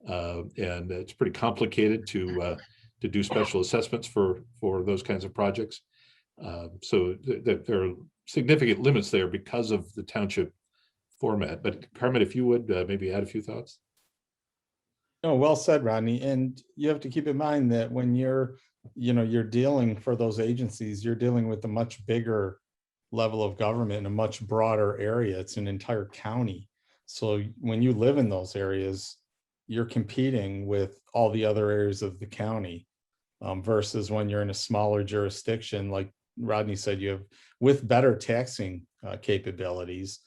and it's pretty complicated to do special assessments for those kinds of projects. So there are significant limits there because of the township format. But Carmen, if you would maybe add a few thoughts. No, well said, Rodney. And you have to keep in mind that when you're dealing for those agencies, you're dealing with a much bigger level of government in a much broader area. It's an entire county. So when you live in those areas, you're competing with all the other areas of the county, versus when you're in a smaller jurisdiction, like Rodney said, you have with better taxing capabilities,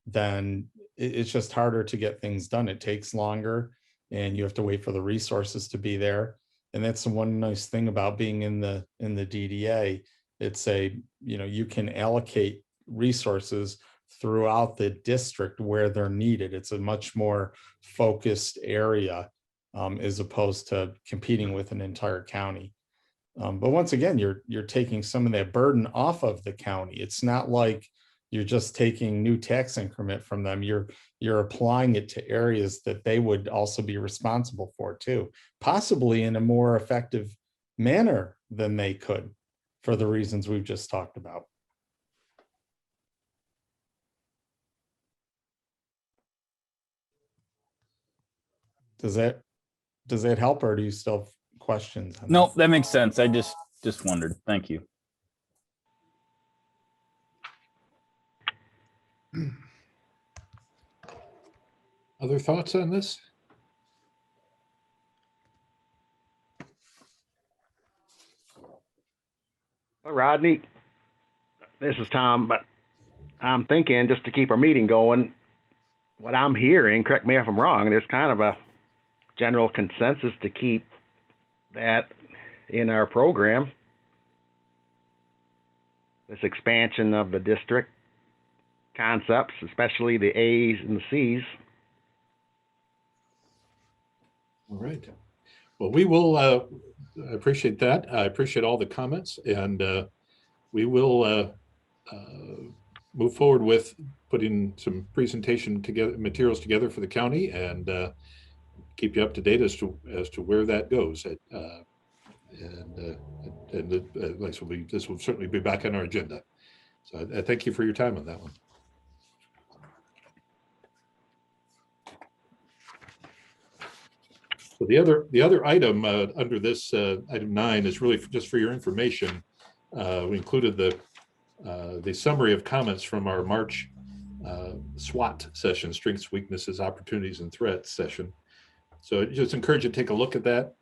then it's just harder to get things done. It takes longer and you have to wait for the resources to be there. And that's the one nice thing about being in the DDA. It's you can allocate resources throughout the district where they're needed. It's a much more focused area as opposed to competing with an entire county. But once again, you're taking some of that burden off of the county. It's not like you're just taking new tax increment from them. You're applying it to areas that they would also be responsible for too, possibly in a more effective manner than they could for the reasons we've just talked about. Does that help, or do you still have questions? Nope, that makes sense. I just wondered. Thank you. Other thoughts on this? Well, Rodney, this is Tom, but I'm thinking, just to keep our meeting going, what I'm hearing, correct me if I'm wrong, there's kind of a general consensus to keep that in our program. This expansion of the district concepts, especially the A's and the C's. All right. Well, we will, I appreciate that. I appreciate all the comments, and we will move forward with putting some presentation together, materials together for the county, and keep you up to date as to where that goes. This will certainly be back on our agenda. So I thank you for your time on that one. So the other item under this item 9 is really just for your information. We included the summary of comments from our March SWOT session, strengths, weaknesses, opportunities, and threats session. So I just encourage you to take a look at that.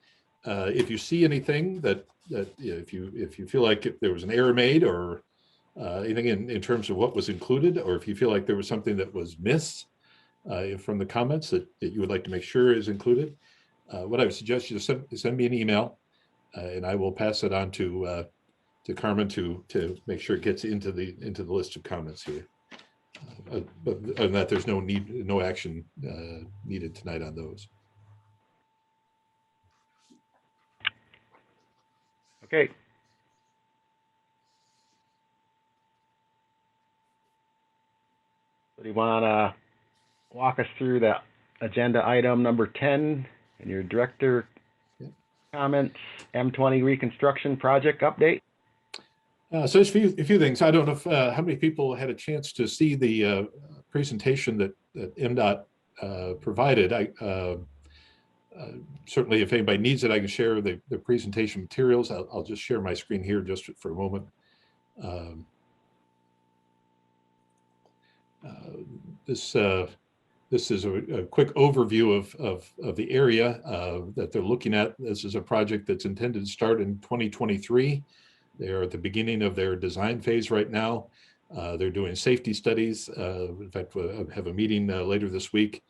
If you see anything that if you feel like if there was an error made, or anything in terms of what was included, or if you feel like there was something that was missed from the comments that you would like to make sure is included, what I would suggest you send me an email, and I will pass it on to Carmen to make sure it gets into the list of comments here. But other than that, there's no action needed tonight on those. Okay. So do you want to walk us through the agenda item number 10 and your director comments, M20 Reconstruction project update? So there's a few things. I don't know if, how many people had a chance to see the presentation that MDOT provided. Certainly, if anybody needs it, I can share the presentation materials. I'll just share my screen here just for a moment. This is a quick overview of the area that they're looking at. This is a project that's intended to start in 2023. They are at the beginning of their design phase right now. They're doing safety studies. In fact, we'll have a meeting later this week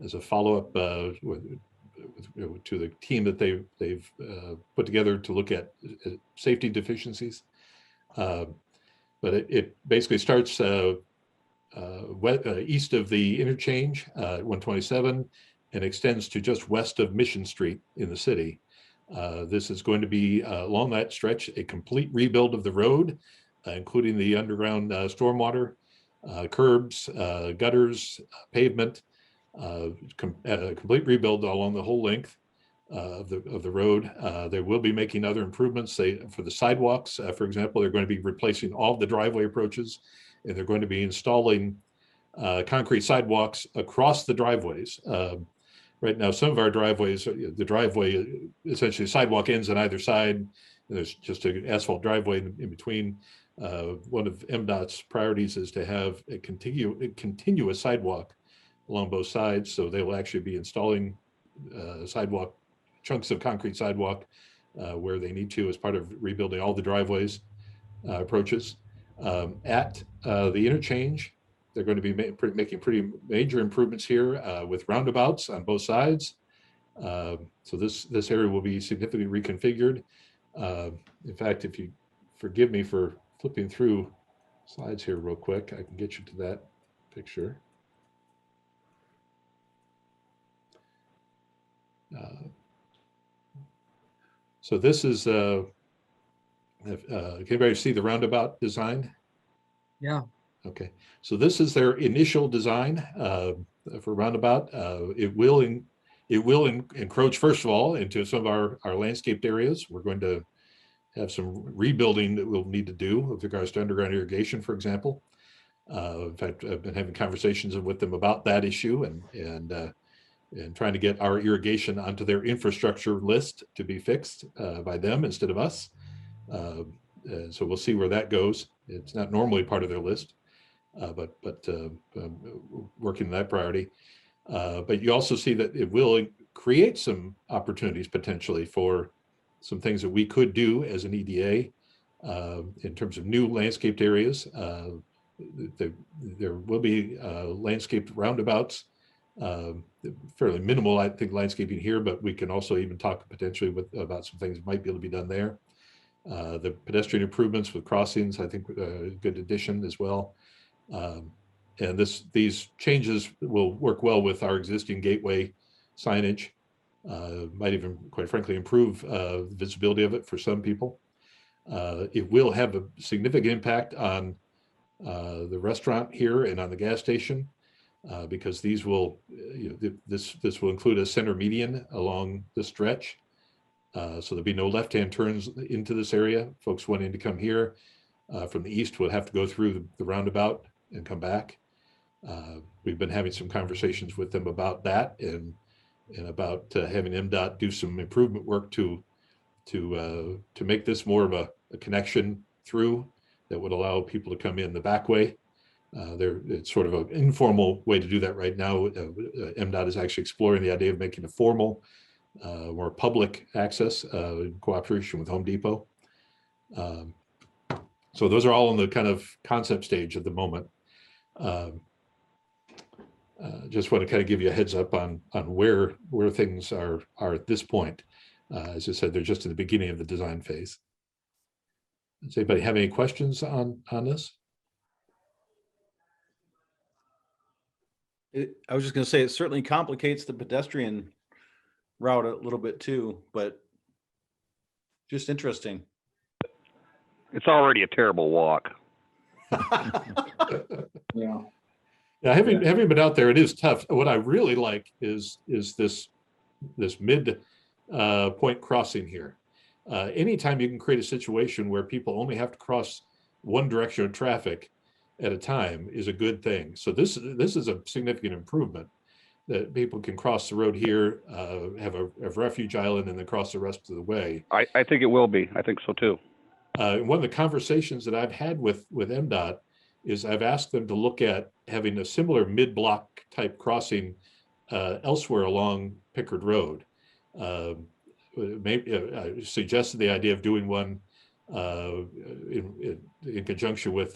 as a follow-up to the team that they've put together to look at safety deficiencies. But it basically starts east of the interchange, 127, and extends to just west of Mission Street in the city. This is going to be along that stretch a complete rebuild of the road, including the underground stormwater, curbs, gutters, pavement, complete rebuild along the whole length of the road. They will be making other improvements. For the sidewalks, for example, they're going to be replacing all of the driveway approaches, and they're going to be installing concrete sidewalks across the driveways. Right now, some of our driveways, the driveway, essentially sidewalk ends on either side, and there's just an asphalt driveway in between. One of MDOT's priorities is to have a continuous sidewalk along both sides. So they will actually be installing sidewalk, chunks of concrete sidewalk where they need to as part of rebuilding all the driveways approaches. At the interchange, they're going to be making pretty major improvements here with roundabouts on both sides. So this area will be significantly reconfigured. In fact, if you forgive me for flipping through slides here real quick, I can get you to that picture. So this is, can anybody see the roundabout design? Yeah. Okay, so this is their initial design for roundabout. It will encroach, first of all, into some of our landscaped areas. We're going to have some rebuilding that we'll need to do with regards to underground irrigation, for example. In fact, I've been having conversations with them about that issue and trying to get our irrigation onto their infrastructure list to be fixed by them instead of us. So we'll see where that goes. It's not normally part of their list, but working on that priority. But you also see that it will create some opportunities potentially for some things that we could do as an EDA in terms of new landscaped areas. There will be landscaped roundabouts, fairly minimal, I think, landscaping here, but we can also even talk potentially about some things that might be able to be done there. The pedestrian improvements with crossings, I think, a good addition as well. And these changes will work well with our existing gateway signage. Might even, quite frankly, improve the visibility of it for some people. It will have a significant impact on the restaurant here and on the gas station, because these will, this will include a center median along the stretch. So there'll be no left-hand turns into this area. Folks wanting to come here from the east will have to go through the roundabout and come back. We've been having some conversations with them about that and about having MDOT do some improvement work to make this more of a connection through that would allow people to come in the back way. It's sort of an informal way to do that right now. MDOT is actually exploring the idea of making a formal, more public access in cooperation with Home Depot. So those are all in the kind of concept stage at the moment. Just want to kind of give you a heads up on where things are at this point. As I said, they're just in the beginning of the design phase. Does anybody have any questions on this? I was just going to say, it certainly complicates the pedestrian route a little bit too, but just interesting. It's already a terrible walk. Yeah. Yeah, having been out there, it is tough. What I really like is this mid point crossing here. Anytime you can create a situation where people only have to cross one direction of traffic at a time is a good thing. So this is a significant improvement, that people can cross the road here, have a refuge island, and then cross the rest of the way. I think it will be. I think so too. One of the conversations that I've had with MDOT is I've asked them to look at having a similar mid-block type crossing elsewhere along Pickard Road. Maybe I suggested the idea of doing one in conjunction with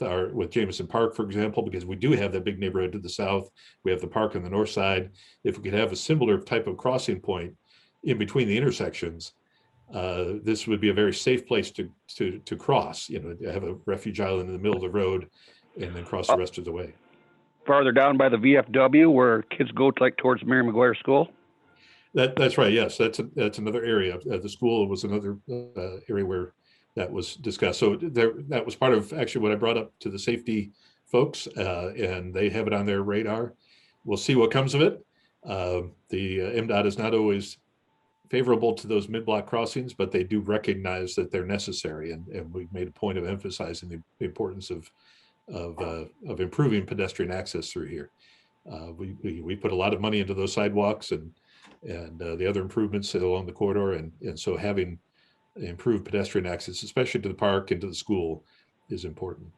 Jameson Park, for example, because we do have that big neighborhood to the south. We have the park on the north side. If we could have a similar type of crossing point in between the intersections, this would be a very safe place to cross. Have a refuge island in the middle of the road, and then cross the rest of the way. Farther down by the VFW, where kids go towards Mary McGuire School. That's right. Yes, that's another area. The school was another area where that was discussed. So that was part of actually what I brought up to the safety folks, and they have it on their radar. We'll see what comes of it. The MDOT is not always favorable to those mid-block crossings, but they do recognize that they're necessary, and we've made a point of emphasizing the importance of improving pedestrian access through here. We put a lot of money into those sidewalks and the other improvements along the corridor, and so having improved pedestrian access, especially to the park and to the school, is important.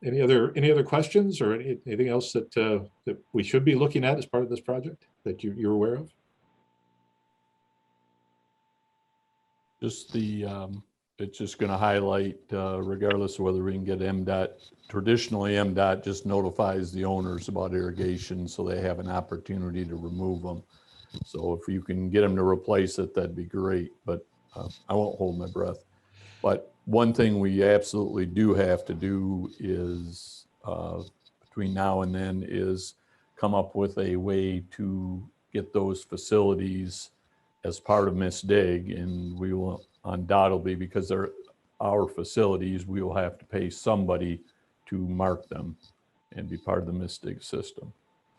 Any other questions or anything else that we should be looking at as part of this project that you're aware of? Just it's just gonna highlight, regardless of whether we can get MDOT, traditionally MDOT just notifies the owners about irrigation, so they have an opportunity to remove them. So if you can get them to replace it, that'd be great, but I won't hold my breath. But one thing we absolutely do have to do is, between now and then, is come up with a way to get those facilities as part of MISDIG, and we will undoubtedly, because they're our facilities, we will have to pay somebody to mark them and be part of the MISDIG system.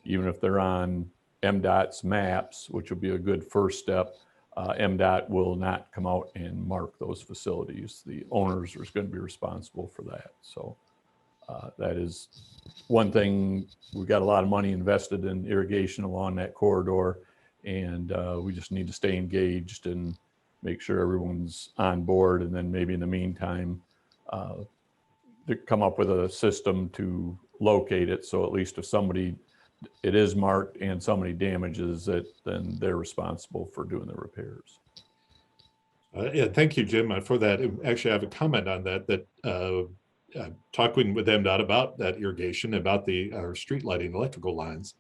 Even if they're on MDOT's maps, which will be a good first step, MDOT will not come out and mark those facilities. The owners are going to be responsible for that. So that is one thing. We've got a lot of money invested in irrigation along that corridor, and we just need to stay engaged and make sure everyone's on board. And then maybe in the meantime, to come up with a system to locate it. So at least if it is marked and somebody damages it, then they're responsible for doing the repairs. Yeah, thank you, Jim, for that. Actually, I have a comment on that, talking with MDOT about that irrigation, about our street lighting electrical lines.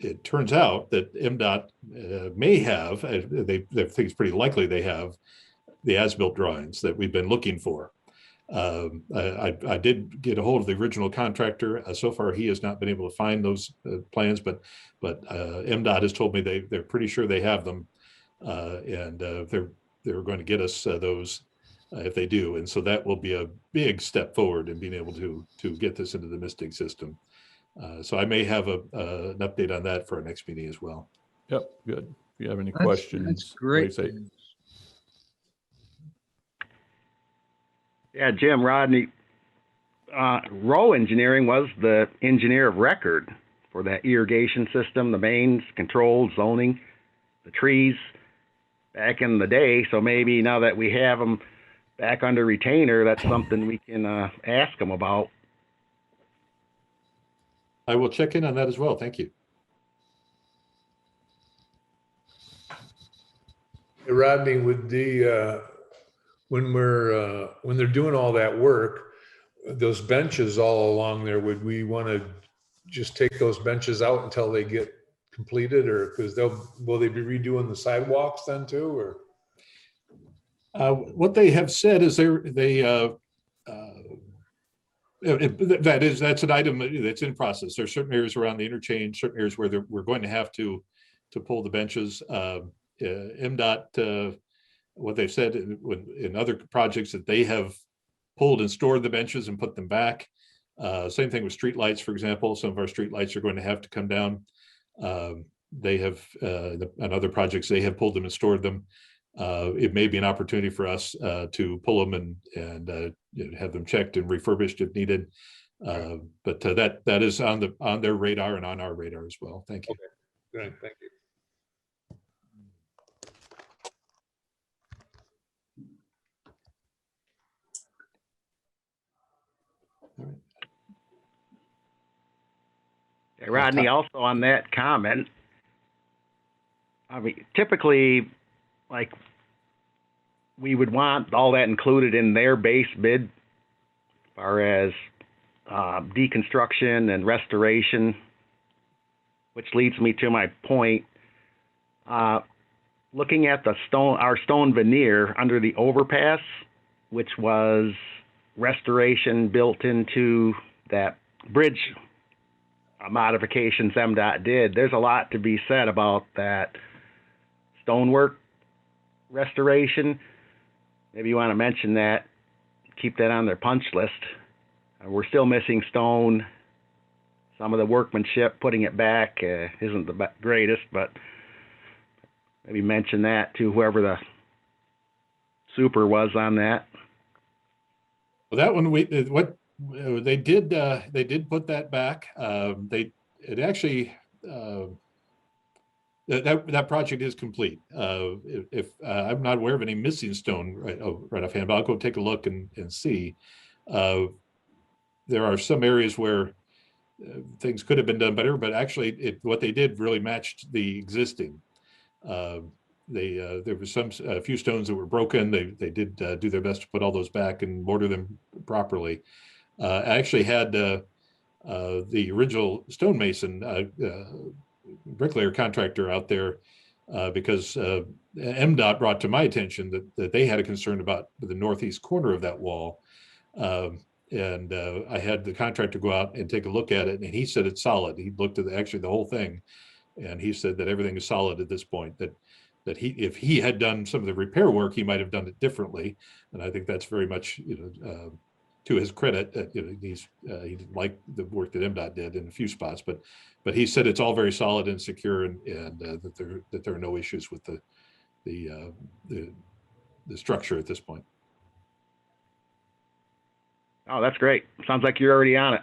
It turns out that MDOT may have, they think it's pretty likely they have the as-built drawings that we've been looking for. I did get a hold of the original contractor. So far, he has not been able to find those plans, but MDOT has told me they're pretty sure they have them, and they're going to get us those if they do. And so that will be a big step forward in being able to get this into the MISDIG system. So I may have an update on that for our next meeting as well. Yep, good. If you have any questions, that's great. like I say. Yeah, Jim, Rodney, Rowe Engineering was the engineer of record for that irrigation system, the mains, controls, zoning, the trees back in the day. So maybe now that we have them back under retainer, that's something we can ask them about. I will check in on that as well. Thank you. Hey, Rodney, with when they're doing all that work, those benches all along there, would we want to just take those benches out until they get completed, or because will they be redoing the sidewalks then too, or? What they have said is that's an item that's in process. There are certain areas around the interchange, certain areas where we're going to have to pull the benches. MDOT, what they've said in other projects, that they have pulled and stored the benches and put them back. Same thing with streetlights, for example. Some of our streetlights are going to have to come down. They have, on other projects, they have pulled them and stored them. It may be an opportunity for us to pull them and have them checked and refurbished if needed. But that is on their radar and on our radar as well. Thank you. Okay. Good, thank you. Hey, Rodney, also on that comment, I mean, typically, like, we would want all that included in their base bid, as far as deconstruction and restoration, which leads me to my point. Looking at our stone veneer under the overpass, which was restoration built into that bridge modifications MDOT did, there's a lot to be said about that stonework restoration. Maybe you want to mention that, keep that on their punch list. We're still missing stone. Some of the workmanship, putting it back, isn't the greatest, but maybe mention that to whoever the super was on that. Well, that one, they did put that back. That project is complete. If I'm not aware of any missing stone right offhand, but I'll go take a look and see. There are some areas where things could have been done better, but actually what they did really matched the existing. there was a few stones that were broken. They did do their best to put all those back and mortar them properly. I actually had the original stonemason bricklayer contractor out there because MDOT brought to my attention that they had a concern about the northeast corner of that wall. And I had the contractor go out and take a look at it, and he said it's solid. He looked at actually the whole thing, and he said that everything is solid at this point. That if he had done some of the repair work, he might have done it differently. And I think that's very much to his credit. He didn't like the work that MDOT did in a few spots, but he said it's all very solid and secure, and that there are no issues with the structure at this point. Oh, that's great. Sounds like you're already on it.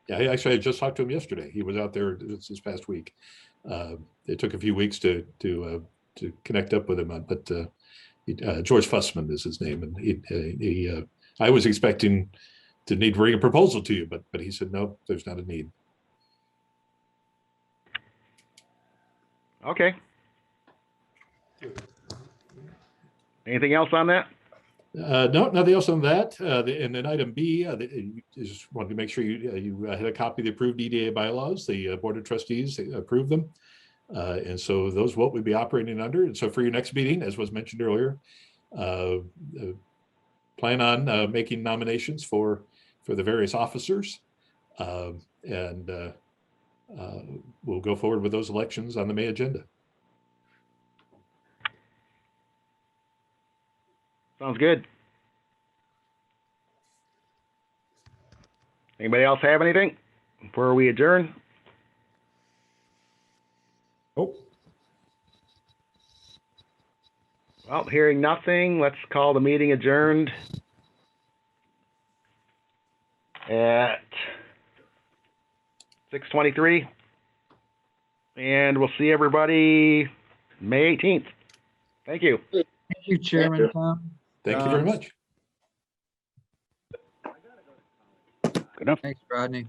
Yeah, I just talked to him yesterday. He was out there this past week. It took a few weeks to connect up with him, but George Fussman is his name, and I was expecting to need to bring a proposal to you, but he said no, there's not a need. Okay. Anything else on that? No, nothing else on that. And then item B, just wanted to make sure you had a copy of the approved EDA bylaws. The Board of Trustees approved them. And so those are what we'd be operating under. And so for your next meeting, as was mentioned earlier, plan on making nominations for the various officers. And we'll go forward with those elections on the May agenda. Sounds good. Anybody else have anything before we adjourn? Oh, Well, hearing nothing, let's call the meeting adjourned at 6:23. And we'll see everybody May 18th. Thank you. Thank you, Chairman Tom. Thank you very much. Good enough. Thanks, Rodney.